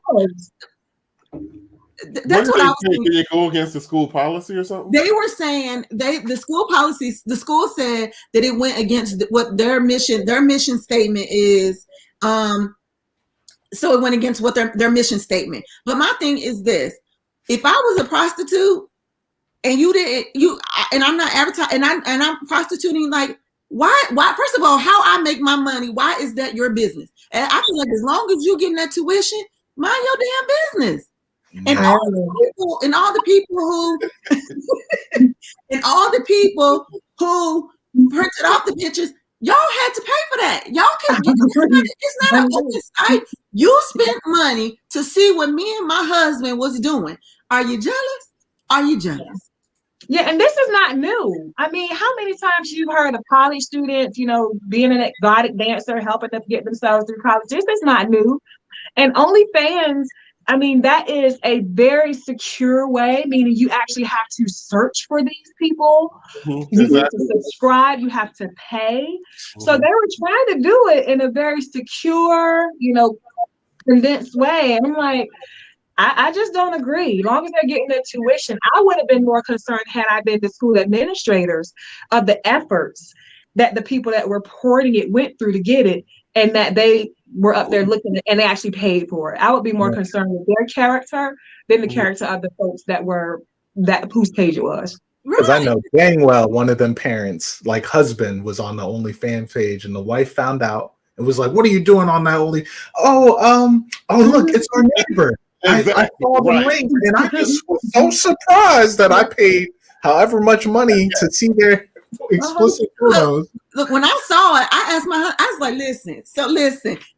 I was thinking. Did it go against the school policy or something? They were saying the school said that it went against what their mission statement is. So it went against what their mission statement. But my thing is this: if I was a prostitute and and I'm not advertising, and I'm prostituting, like, why? First of all, how I make my money? Why is that your business? And I feel like as long as you getting that tuition, mind your damn business. And all the people who printed off the pictures, y'all had to pay for that. Y'all can get it's not an open site. You spent money to see what me and my husband was doing. Are you jealous? Are you jealous? Yeah, and this is not new. I mean, how many times you've heard of college students, being an exotic dancer, helping them get themselves through college? This is not new. And OnlyFans, I mean, that is a very secure way, meaning you actually have to search for these people. You have to subscribe, you have to pay. So they were trying to do it in a very secure, condensed way. And I'm like, I just don't agree. As long as they're getting their tuition, I would have been more concerned had I been the school administrators of the efforts that the people that were reporting it went through to get it, and that they were up there looking and they actually paid for it. I would be more concerned with their character than the character of the folks whose page it was. Because I know dang well one of them parents, like husband, was on the OnlyFans page, and the wife found out and was like, "What are you doing on that Only? Oh, look, it's our neighbor." Exactly. I saw the link, and I just was so surprised that I paid however much money to see their explicit photos. Look, when I saw it, I asked my husband, I was like,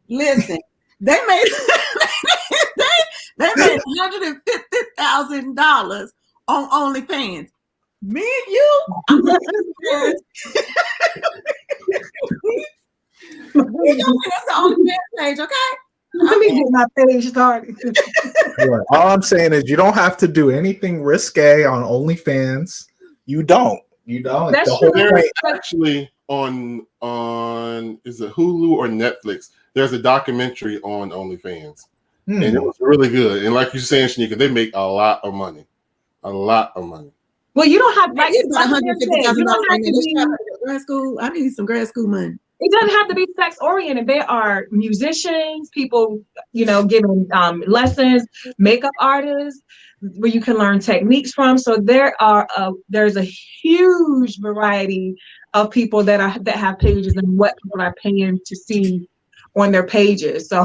listen. They made $150,000 on OnlyFans. Me and you, we gonna get us an OnlyFans page, okay? Let me get my page started. All I'm saying is you don't have to do anything risque on OnlyFans. You don't. That's true. There's actually on is it Hulu or Netflix? There's a documentary on OnlyFans, and it was really good. And like you're saying, Shanika, they make a lot of money. Well, you don't have like $150,000 grad school. I need some grad school money. It doesn't have to be sex oriented. There are musicians, people, giving lessons, makeup artists, where you can learn techniques from. So there's a huge variety of people that have pages and what people are paying to see on their pages. So,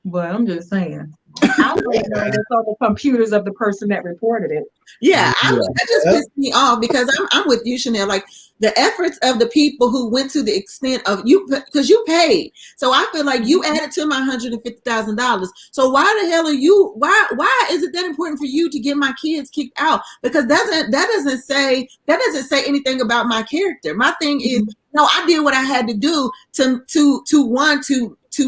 but I'm just saying. I wouldn't know what's on the computers of the person that reported it. Yeah, that just pissed me off because I'm with you, Chanel. Like the efforts of the people who went to the extent of you, because you paid. So I feel like you added to my $150,000. So why the hell are you? Why is it that important for you to get my kids kicked out? Because that doesn't say anything about my character. My thing is, no, I did what I had to do to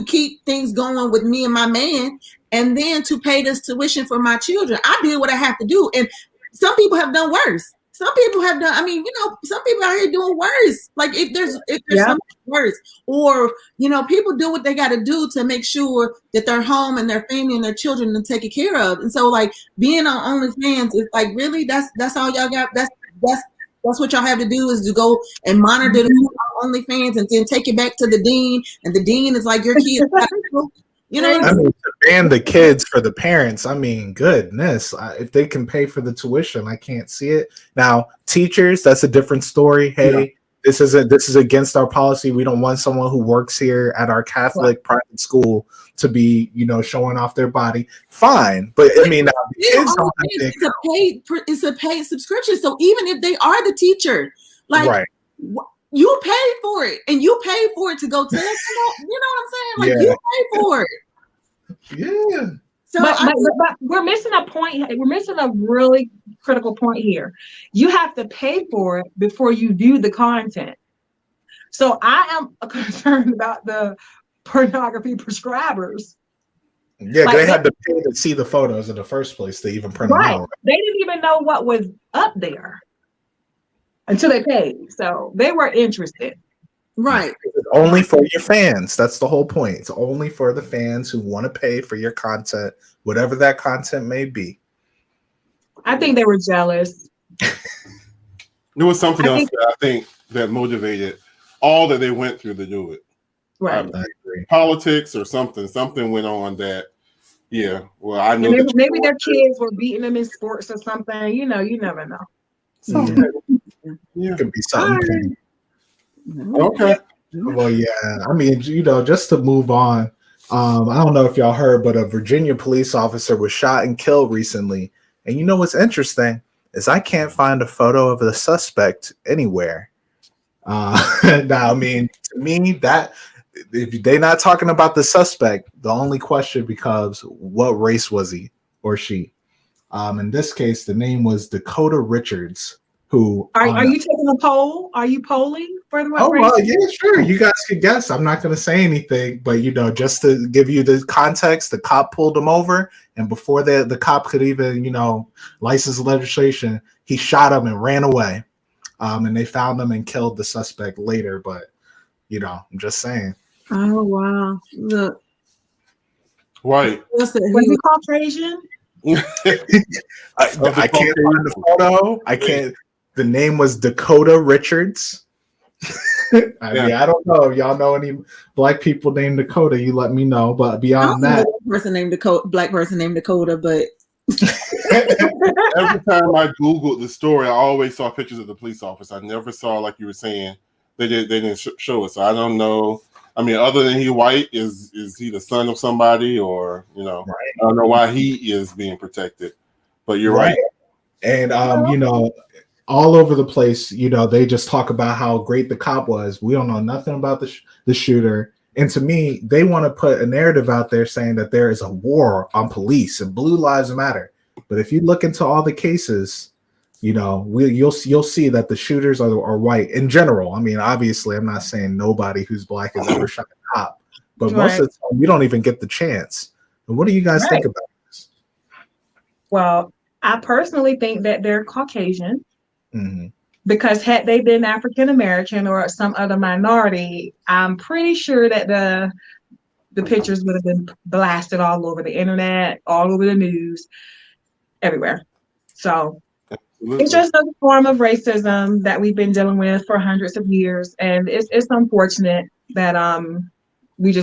keep things going with me and my man, and then to pay this tuition for my children. I did what I have to do, and some people have done worse. Some people have done. I mean, some people out here doing worse. Like if there's something worse, or people do what they got to do to make sure that their home and their family and their children are taken care of. And so, like being on OnlyFans is like really that's all y'all got. That's what y'all have to do is to go and monitor the OnlyFans and then take it back to the dean, and the dean is like your kids. I mean, to ban the kids for the parents, I mean, goodness, if they can pay for the tuition, I can't see it. Now, teachers, that's a different story. Hey, this is against our policy. We don't want someone who works here at our Catholic private school to be, showing off their body. Fine, but I mean, the kids don't have it's a paid subscription. So even if they are the teacher, like you pay for it, and you pay for it to go to that. You know what I'm saying? Like you pay for it. Yeah. So but we're missing a point. We're missing a really critical point here. You have to pay for it before you view the content. So I am concerned about the pornography prescribers. Yeah, they had to pay to see the photos in the first place to even print them out. They didn't even know what was up there until they paid. So they were interested. Right. It's only for your fans. That's the whole point. It's only for the fans who want to pay for your content, whatever that content may be. I think they were jealous. There was something else that I think that motivated all that they went through to do it. Right. I agree. Politics or something. Something went on that. Yeah. Well, I know maybe their kids were beating them in sports or something. You never know. It could be something. Okay. Well, yeah. I mean, just to move on. I don't know if y'all heard, but a Virginia police officer was shot and killed recently. And what's interesting is I can't find a photo of the suspect anywhere. Now, I mean, to me, that if they're not talking about the suspect, the only question becomes what race was he or she? In this case, the name was Dakota Richards. Who are you taking a poll? Are you polling for the race? Well, yeah, sure. You guys can guess. I'm not going to say anything, but just to give you the context, the cop pulled him over, and before the cop could even license legislation, he shot him and ran away. And they found him and killed the suspect later. But I'm just saying. Oh wow! Look, white. Was he Caucasian? I can't find the photo. I can't. The name was Dakota Richards. Mean, I don't know if y'all know any black people named Dakota. You let me know. But beyond that, black person named Dakota. But every time I Googled the story, I always saw pictures of the police officer. I never saw, like you were saying, they didn't show it. So I don't know. I mean, other than he white, is he the son of somebody, or I don't know why he is being protected. But you're right. And all over the place, they just talk about how great the cop was. We don't know nothing about the shooter. And to me, they want to put a narrative out there saying that there is a war on police and blue lives matter. But if you look into all the cases, you'll see that the shooters are white in general. I mean, obviously, I'm not saying nobody who's black has ever shot a cop, but most of the time, we don't even get the chance. And what do you guys think about this? Well, I personally think that they're Caucasian. Mm-hmm. Because had they been African American or some other minority, I'm pretty sure that the pictures would have been blasted all over the internet, all over the news, everywhere. So it's just a form of racism that we've been dealing with for hundreds of years, and it's unfortunate that we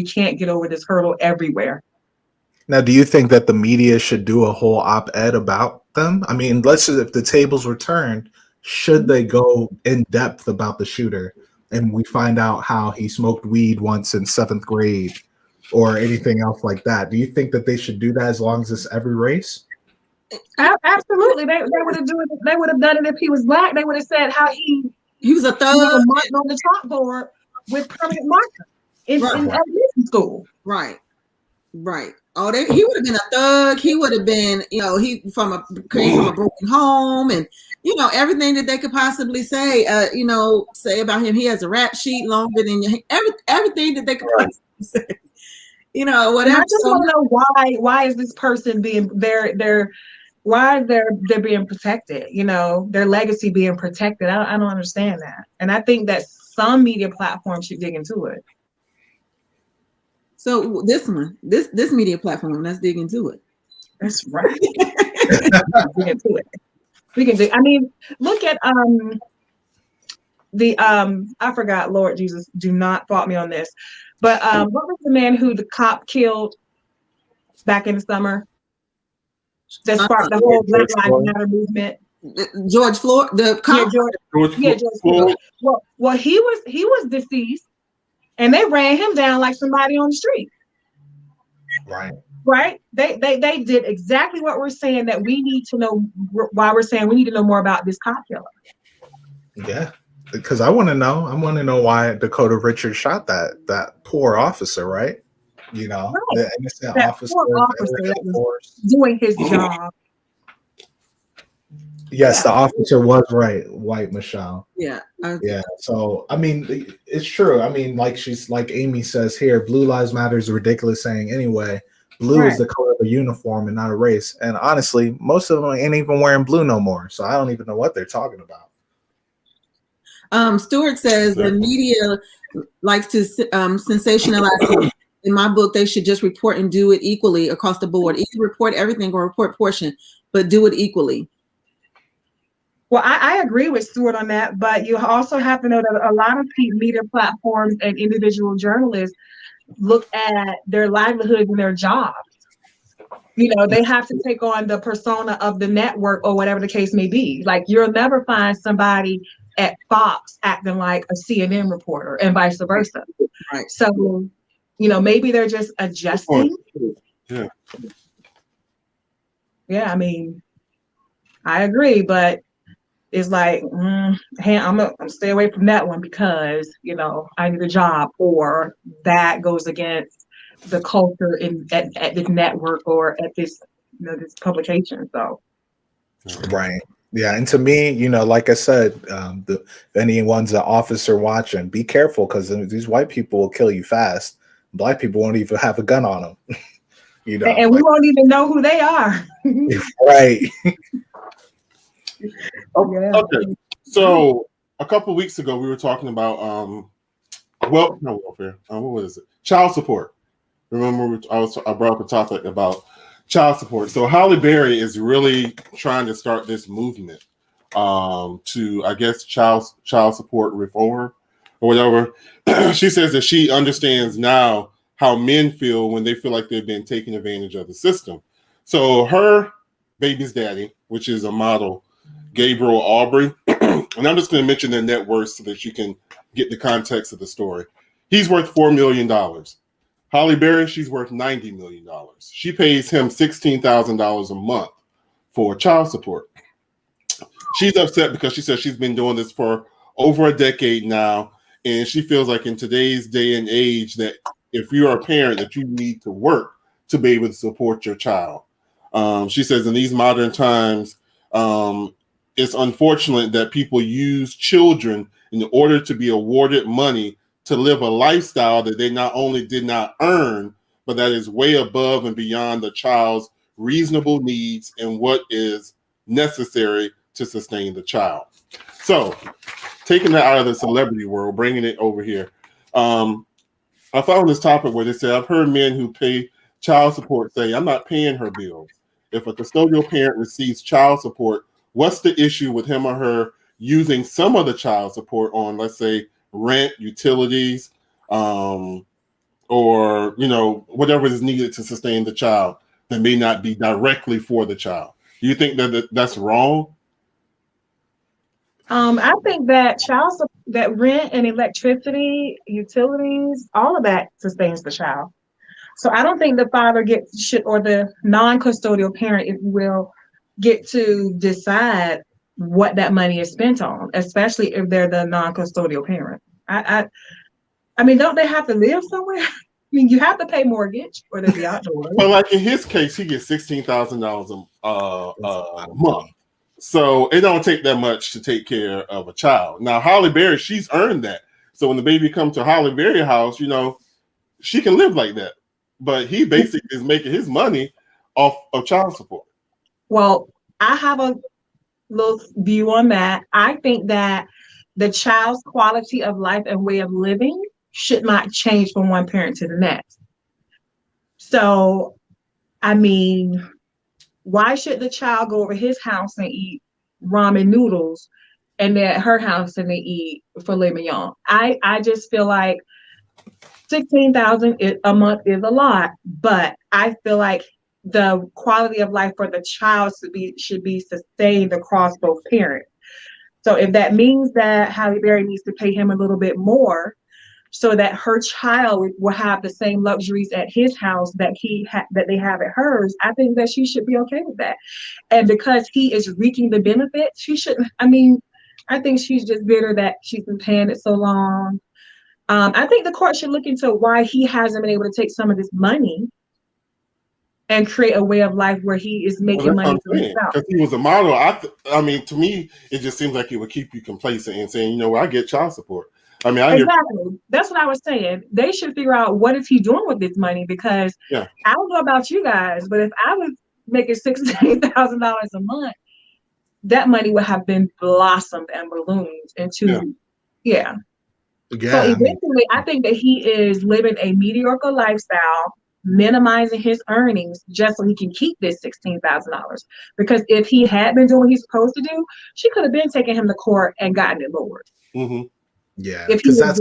can't get over this hurdle everywhere. Now, do you think that the media should do a whole op-ed about them? I mean, if the tables were turned, should they go in depth about the shooter and we find out how he smoked weed once in 7th grade or anything else like that. Do you think that they should do that as long as it's every race? Absolutely. They would have done it. They would have done it if he was black. They would have said how he was a thug, marked on the chalkboard with permanent marker in elementary school. Right. Oh, he would have been a thug. He would have been, he came from a broken home, and everything that they could possibly say. Say about him. He has a rap sheet longer than everything that they could possibly say. Whatever. I just want to know why is this person being why they're being protected? Their legacy being protected. I don't understand that, and I think that some media platforms should dig into it. So this media platform, let's dig into it. That's right. Dig into it. We can do. I mean, look at I forgot. Lord Jesus, do not fault me on this. But what was the man who the cop killed back in the summer? That sparked the whole Black Lives Matter movement. George Floyd, the cop. George Floyd. Well, he was deceased. And they ran him down like somebody on the street. Right. They did exactly what we're saying, that we need to know, why we're saying we need to know more about this cop killer. Yeah, because I want to know why Dakota Richards shot that poor officer, right? The innocent officer that was doing his job. Yes, the officer was right, white Michelle. Yeah. Yeah. So I mean, it's true. I mean, like Amy says here, Blue Lives Matter is a ridiculous saying anyway. Blue is the color of a uniform and not a race. And honestly, most of them ain't even wearing blue no more. So I don't even know what they're talking about. Stuart says the media likes to sensationalize. In my book, they should just report and do it equally across the board. Either report everything or report portion, but do it equally. Well, I agree with Stuart on that, but you also have to know that a lot of media platforms and individual journalists look at their livelihoods and their jobs. They have to take on the persona of the network or whatever the case may be. Like, you'll never find somebody at Fox acting like a CNN reporter and vice versa. Right. So, maybe they're just adjusting. Yeah. Yeah, I mean, I agree, but it's like, I'm gonna stay away from that one because I need a job, or that goes against the culture at this network or at this this publication. So right, yeah, and to me, like I said, if anyone's an officer watching, be careful, because these white people will kill you fast. Black people won't even have a gun on them. And we won't even know who they are. Right. Okay, so a couple of weeks ago we were talking about not welfare. What was it? Child support. Remember, I brought up a topic about child support. So Halle Berry is really trying to start this movement to, I guess, child support reform or whatever. She says that she understands now how men feel when they feel like they've been taken advantage of the system. So her baby's daddy, which is a model, Gabriel Aubrey, and I'm just going to mention their net worth so that you can get the context of the story. He's worth $4 million. Halle Berry, she's worth $90 million. She pays him $16,000 a month for child support. She's upset because she says she's been doing this for over a decade now, and she feels like in today's day and age that if you're a parent, that you need to work to be able to support your child. She says in these modern times, it's unfortunate that people use children in order to be awarded money to live a lifestyle that they not only did not earn, but that is way above and beyond the child's reasonable needs and what is necessary to sustain the child. So, taking that out of the celebrity world, bringing it over here. I found this topic where they say, I've heard men who pay child support say, I'm not paying her bills. If a custodial parent receives child support, what's the issue with him or her using some of the child support on, let's say, rent, utilities, or whatever is needed to sustain the child that may not be directly for the child? Do you think that that's wrong? I think that that rent and electricity, utilities, all of that sustains the child. So I don't think the father should, or the non-custodial parent, if you will, get to decide what that money is spent on, especially if they're the non-custodial parent. I mean, don't they have to live somewhere? I mean, you have to pay mortgage or they'll be outdoors. Well, like in his case, he gets $16,000 a month. So it don't take that much to take care of a child. Now, Holly Berry, she's earned that. So when the baby comes to Holly Berry house, you know, she can live like that. But he basically is making his money off of child support. Well, I have a little view on that. I think that the child's quality of life and way of living should not change from one parent to the next. So, I mean, why should the child go over his house and eat ramen noodles and then at her house and they eat filet mignon? I just feel like $16,000 a month is a lot, but I feel like the quality of life for the child should be sustained across both parents. So if that means that Halle Berry needs to pay him a little bit more so that her child will have the same luxuries at his house that that they have at hers, I think that she should be okay with that. And because he is reaping the benefits, she shouldn't. I mean, I think she's just bitter that she's been paying it so long. I think the court should look into why he hasn't been able to take some of this money and create a way of life where he is making money for himself. Because he was a model. I mean, to me, it just seems like it would keep you complacent and saying, you know, I get child support. I mean, exactly. That's what I was saying. They should figure out what is he doing with this money, because I don't know about you guys, but if I was making $16,000 a month, that money would have been blossomed and ballooned into, So eventually, I think that he is living a mediocre lifestyle, minimizing his earnings just so he can keep this $16,000. Because if he had been doing what he's supposed to do, she could have been taking him to court and gotten it lowered. Mm-hmm. Yeah, because I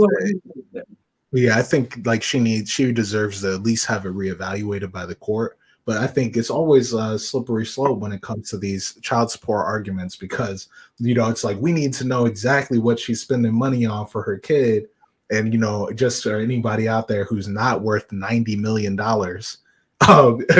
think like she deserves to at least have it reevaluated by the court. But I think it's always a slippery slope when it comes to these child support arguments, because, you know, it's like we need to know exactly what she's spending money on for her kid. And, you know, just for anybody out there who's not worth $90 million,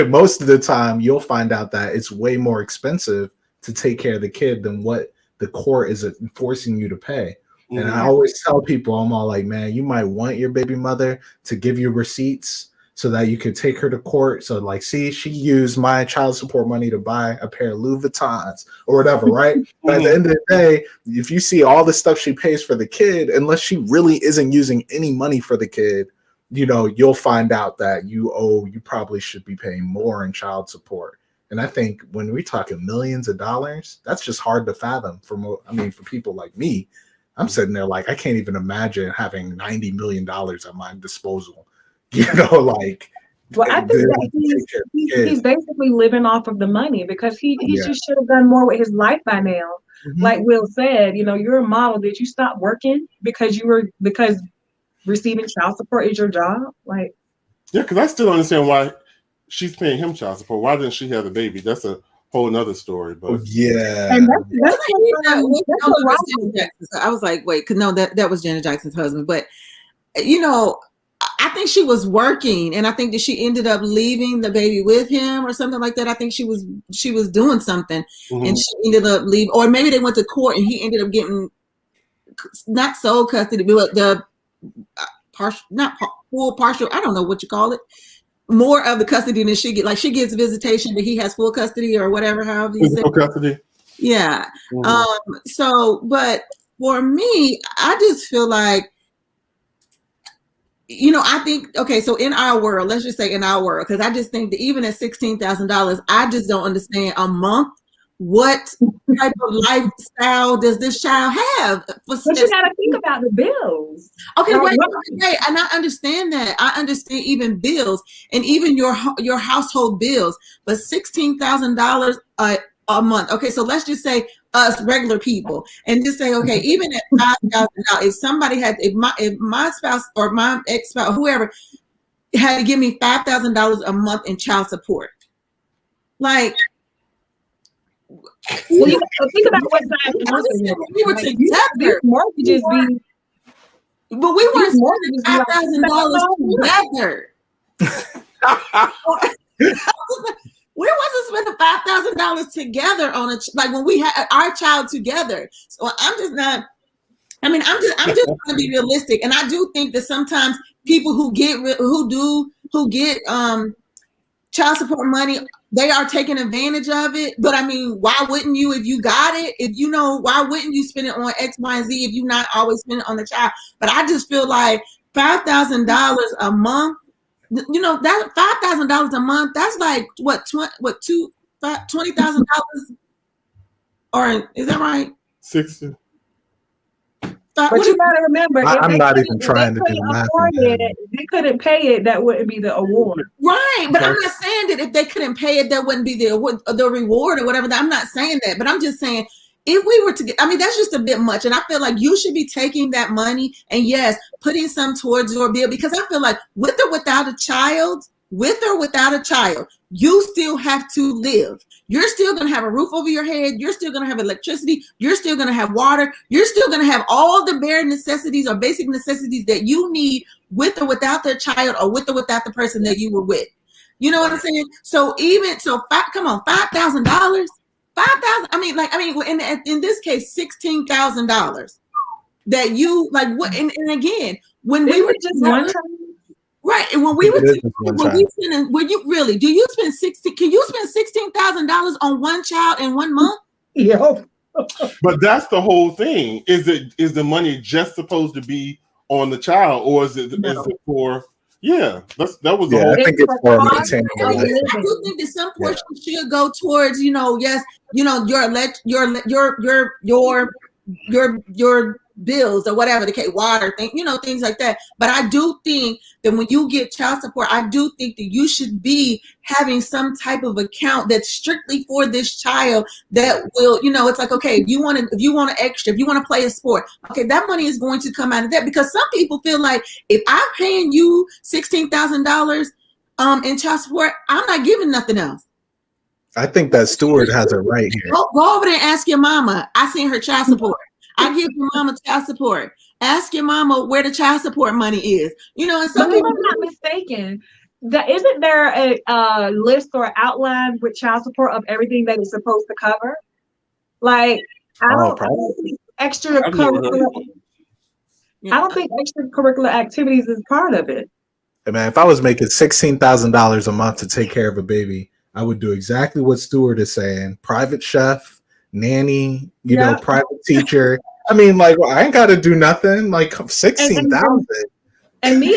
most of the time you'll find out that it's way more expensive to take care of the kid than what the court is forcing you to pay. Mm-hmm. And I always tell people, I'm all like, man, you might want your baby mother to give you receipts so that you could take her to court. So like, see, she used my child support money to buy a pair of Louis Vuittons or whatever, right? But at the end of the day, if you see all the stuff she pays for the kid, unless she really isn't using any money for the kid, you know, you'll find out that you probably should be paying more in child support. And I think when we're talking millions of dollars, that's just hard to fathom for people like me. I'm sitting there like, I can't even imagine having $90 million at my disposal. You know, like. Well, I think that he's basically living off of the money, because he just should have done more with his life by now. Mm-hmm. Like Will said, you know, you're a model. Did you stop working because receiving child support is your job? Like, yeah, because I still don't understand why she's paying him child support. Why didn't she have the baby? That's a whole nother story. But and that's I was like, wait, because no, that was Janet Jackson's husband. But you know, I think she was working, and I think that she ended up leaving the baby with him or something like that. I think she was doing something, and she ended up leaving, or maybe they went to court and he ended up getting not sole custody, but the full partial. I don't know what you call it. More of the custody than she gets. Like, she gets visitation, but he has full custody or whatever. However you say. Full custody. Yeah. Mm-hmm. So, but for me, I just feel like, you know, I think, okay, so in our world, let's just say in our world, because I just think that even at $16,000, I just don't understand a month, what type of lifestyle does this child have? But you got to think about the bills. Okay, wait, and I understand that. I understand even bills and even your household bills, but $16,000 a month. Okay, so let's just say us regular people, and just say, okay, even at $5,000, if somebody had, if my spouse or my ex-spouse or whoever had to give me $5,000 a month in child support, like, well, you think about what size we were together. Mortgages be, but we weren't spending $5,000 together. We wasn't spending $5,000 together on like when we had our child together. So I'm just not. I mean, I'm just trying to be realistic, and I do think that sometimes people who get child support money, they are taking advantage of it. But I mean, why wouldn't you if you got it? If you know, why wouldn't you spend it on X, Y, and Z if you not always spend it on the child? But I just feel like $5,000 a month. You know, that $5,000 a month. That's like $20,000, or is that right? 60. But you gotta remember, I'm not even trying to do the math. They couldn't pay it. That wouldn't be the award, right? But I'm not saying that if they couldn't pay it, that wouldn't be the award, the reward or whatever. I'm not saying that, but I'm just saying if we were to get, I mean, that's just a bit much, and I feel like you should be taking that money and yes, putting some towards your bill, because I feel like with or without a child, you still have to live. You're still going to have a roof over your head. You're still going to have electricity. You're still going to have water. You're still going to have all the bare necessities or basic necessities that you need with or without their child, or with or without the person that you were with. You know what I'm saying? So come on, $5,000, $5,000. I mean, in this case, $16,000 that you like. What? And again, when we were just one time. Right, and when you really do you spend Can you spend $16,000 on one child in 1 month? Yeah. But that's the whole thing. Is the money just supposed to be on the child, or is it for? Yeah, that was the whole. I think it's for maintaining. I do think that some portion should go towards your bills or whatever the case, water thing, things like that. But I do think that when you get child support, I do think that you should be having some type of account that's strictly for this child that will, it's like, okay, if you want to extra, if you want to play a sport, okay, that money is going to come out of that, because some people feel like if I'm paying you $16,000 in child support, I'm not giving nothing else. I think that Stewart has it right here. Go over there and ask your mama. I seen her child support. I give your mama child support. Ask your mama where the child support money is. And some people, if I'm not mistaken, isn't there a list or outline with child support of everything that it's supposed to cover? Like, I don't think extracurricular. I don't think extracurricular activities is part of it. Hey man, if I was making $16,000 a month to take care of a baby, I would do exactly what Stewart is saying: private chef, nanny, private teacher. I mean, like, I ain't got to do nothing. Like 16,000. And me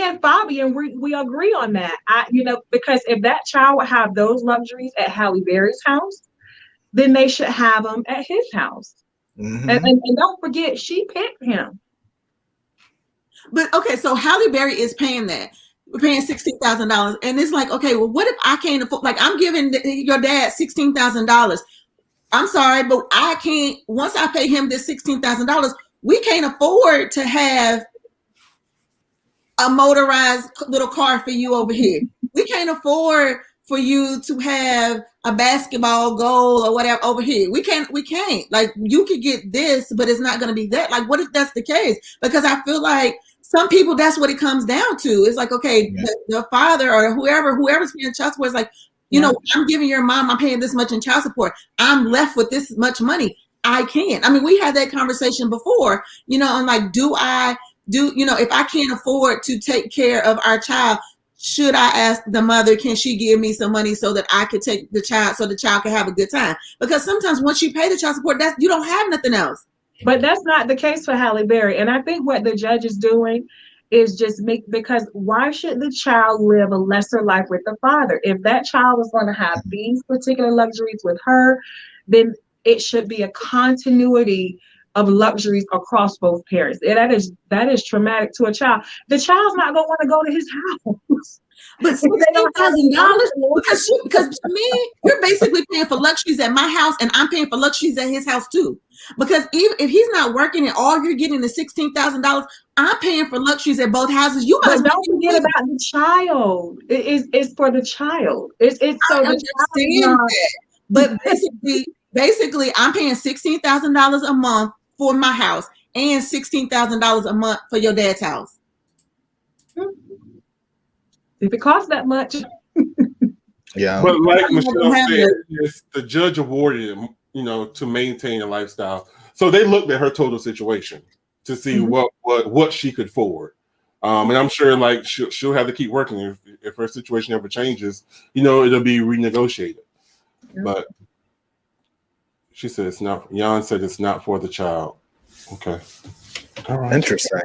and Fabian, we agree on that. Because if that child would have those luxuries at Halle Berry's house, then they should have them at his house. Mm-hmm. And don't forget, she picked him. But okay, so Halle Berry is paying that. We're paying $16,000, and it's like, okay, well, what if I can't afford? Like, I'm giving your dad $16,000. I'm sorry, but I can't. Once I pay him this $16,000, we can't afford to have a motorized little car for you over here. We can't afford for you to have a basketball goal or whatever over here. We can't. Like, you could get this, but it's not going to be that. Like, what if that's the case? Because I feel like some people, that's what it comes down to. It's like, okay, the father or whoever's paying child support is like, I'm giving your mom, I'm paying this much in child support. I'm left with this much money. I can't. I mean, we had that conversation before, I'm like, if I can't afford to take care of our child, should I ask the mother, can she give me some money so that I could take the child, so the child can have a good time? Because sometimes once you pay the child support, you don't have nothing else. But that's not the case for Halle Berry. And I think what the judge is doing is just because why should the child live a lesser life with the father? If that child was going to have these particular luxuries with her, then it should be a continuity of luxuries across both parents. And that is traumatic to a child. The child's not going to want to go to his house. But $16,000, because to me, you're basically paying for luxuries at my house, and I'm paying for luxuries at his house too. Because even if he's not working and all you're getting is $16,000, I'm paying for luxuries at both houses. You must don't forget about the child. It's for the child. It's so I understand that. But basically, I'm paying $16,000 a month for my house and $16,000 a month for your dad's house. If it costs that much. Yeah. But like Michelle said, the judge awarded him, to maintain a lifestyle. So they looked at her total situation to see what she could forward. And I'm sure like she'll have to keep working if her situation ever changes. It'll be renegotiated. Yeah. But she said it's not. Jan said it's not for the child. Okay. All right. Interesting.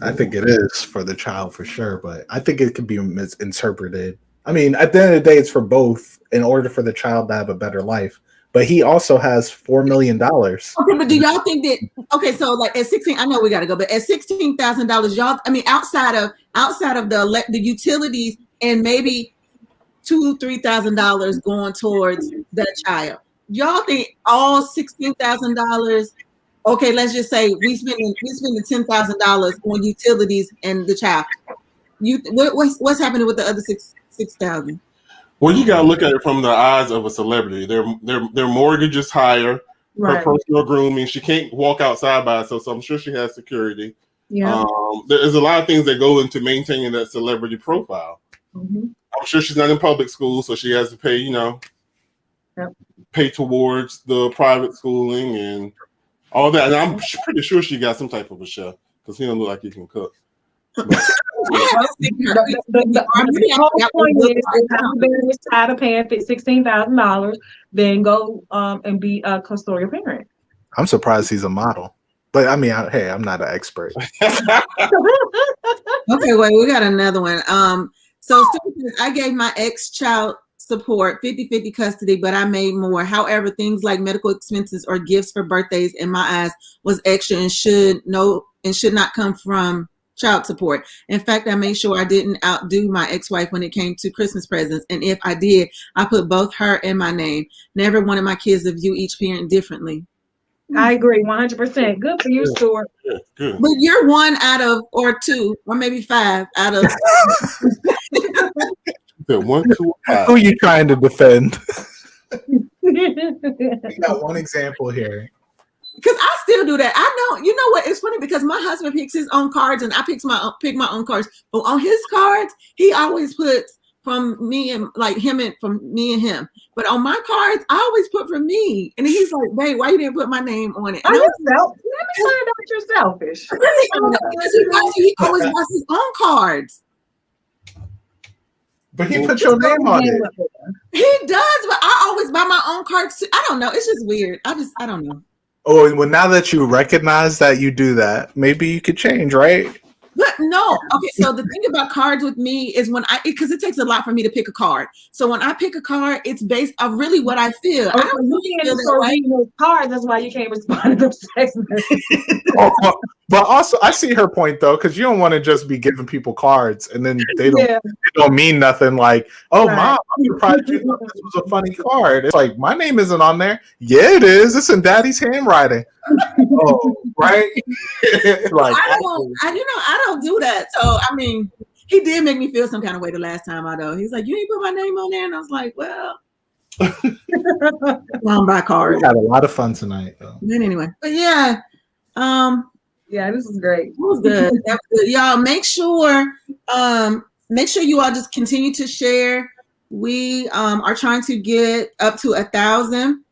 I think it is for the child for sure, but I think it could be misinterpreted. I mean, at the end of the day, it's for both in order for the child to have a better life. But he also has $4 million. Okay, but do y'all think that? Okay, so like at 16, I know we got to go, but at $16,000, y'all. I mean, outside of the utilities and maybe $2,000-$3,000 going towards the child, y'all think all $16,000? Okay, let's just say we spending $10,000 on utilities and the child. What's happening with the other $6,000? Well, you gotta look at it from the eyes of a celebrity. Their mortgage is higher. Right. Her personal grooming. She can't walk outside by herself, so I'm sure she has security. Yeah. There's a lot of things that go into maintaining that celebrity profile. Mm-hmm. I'm sure she's not in public school, so she has to pay, pay towards the private schooling and all that. And I'm pretty sure she got some type of a chef because he don't look like he can cook. The whole point is tired of paying $16,000, then go and be a custodial parent. I'm surprised he's a model, but I mean, I'm not an expert. Okay, wait, we got another one. So I gave my ex-child support 50-50 custody, but I made more. However, things like medical expenses or gifts for birthdays in my eyes was extra and should not come from child support. In fact, I made sure I didn't outdo my ex-wife when it came to Christmas presents. And if I did, I put both her and my name. Never wanted my kids to view each parent differently. I agree 100%. Good for you, Stuart. Good. But you're one out of, or two, or maybe five out of. Who are you trying to defend? We got one example here. Because I still do that. I know, you know what? It's funny because my husband picks his own cards and I pick my own cards. But on his cards, he always puts from me and like him and from me and him. But on my cards, I always put from me. And he's like, babe, why you didn't put my name on it? Let me find out you're selfish. Because he always wants his own cards. But he put your name on it. He does, but I always buy my own cards too. I don't know. It's just weird. I don't know. Oh, well, now that you recognize that you do that, maybe you could change, right? But no. Okay, so the thing about cards with me is because it takes a lot for me to pick a card. So when I pick a card, it's based on really what I feel. I don't really feel that way. Cards, that's why you can't respond to those text messages. But also, I see her point though, because you don't want to just be giving people cards and then they don't mean nothing. Like, oh, right. Mom, I'm surprised you thought this was a funny card. It's like my name isn't on there. Yeah, it is. It's in Daddy's handwriting. Oh, right. Like I don't do that. So I mean, he did make me feel some kind of way the last time I know. He's like, you ain't put my name on there, and I was like, well. Long by card. We had a lot of fun tonight, though. But anyway, but yeah. Yeah, this is great. It was good. That's good. Y'all make sure you all just continue to share. We are trying to get up to 1,000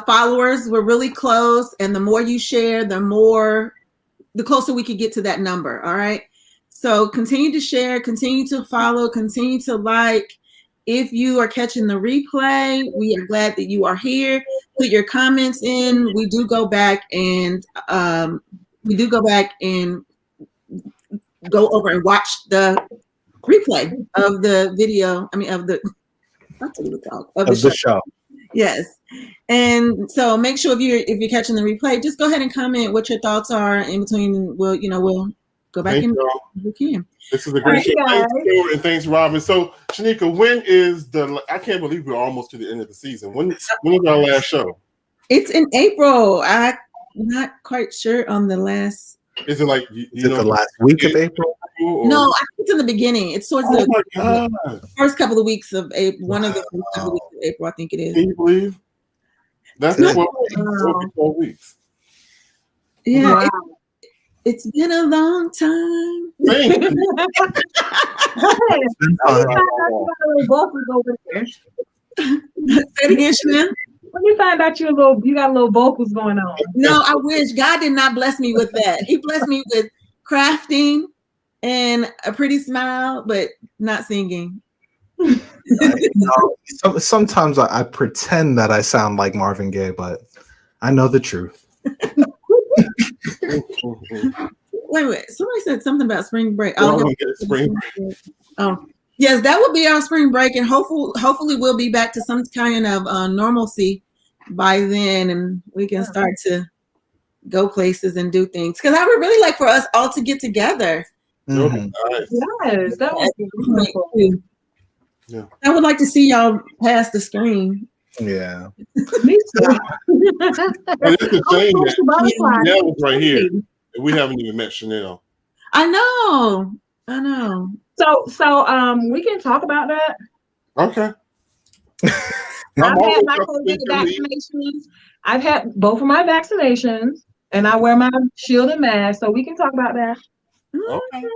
followers. We're really close, and the more you share, the closer we can get to that number. All right. So continue to share, continue to follow, continue to like. If you are catching the replay, we are glad that you are here. Put your comments in. We do go back and go over and watch the replay of the video. I mean, of the show. Yes, and so make sure if you're catching the replay, just go ahead and comment what your thoughts are in between. We'll go back and we can. This is a great show. Thanks, and thanks, Robin. So, Shanika, when is I can't believe we're almost to the end of the season. When is our last show? It's in April. I'm not quite sure on the last. Is it like the last week of April? No, I think it's in the beginning. It's towards the first couple of weeks of April. One of the first couple of weeks of April, I think it is. Can you believe? That's 12 weeks. Yeah. Wow. It's been a long time. Thank you. Say it again, Chanel. When you find out you got a little vocals going on. No, I wish. God did not bless me with that. He blessed me with crafting and a pretty smile, but not singing. Sometimes I pretend that I sound like Marvin Gaye, but I know the truth. Wait. Somebody said something about spring break. Spring break. Oh, yes, that will be our spring break, and hopefully we'll be back to some kind of normalcy by then, and we can start to go places and do things. Because I would really like for us all to get together. Mm-hmm. Yes, that would be beautiful. Yeah. I would like to see y'all pass the screen. Yeah. Me too. And it's the thing that Chanel was right here, and we haven't even met Chanel. I know. So we can talk about that. Okay. I've had my COVID vaccinations. I've had both of my vaccinations, and I wear my shield and mask, so we can talk about that. Okay.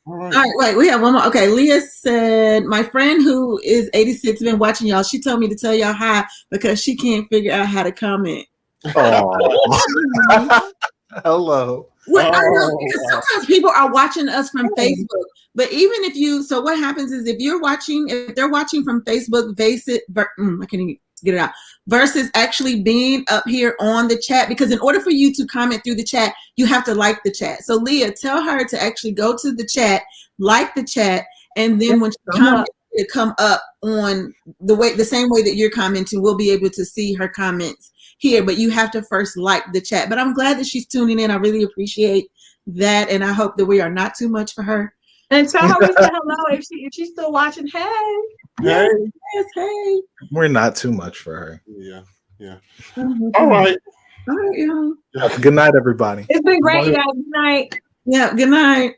All right. Wait, we have one more. Okay, Leah said, my friend who is 86 been watching y'all. She told me to tell y'all hi because she can't figure out how to comment. Hello. Well, I know, because sometimes people are watching us from Facebook, but even if so what happens is if they're watching from Facebook, I can't even get it out, versus actually being up here on the chat, because in order for you to comment through the chat, you have to like the chat. So Leah, tell her to actually go to the chat, like the chat, and then when she comments, it come up on the same way that you're commenting, we'll be able to see her comments here, but you have to first like the chat. But I'm glad that she's tuning in. I really appreciate that, and I hope that we are not too much for her. And tell her we said hello if she's still watching. Hey. Yes, hey. We're not too much for her. Yeah. All right. All right, y'all. Good night, everybody. It's been great, guys. Good night. Yeah, good night.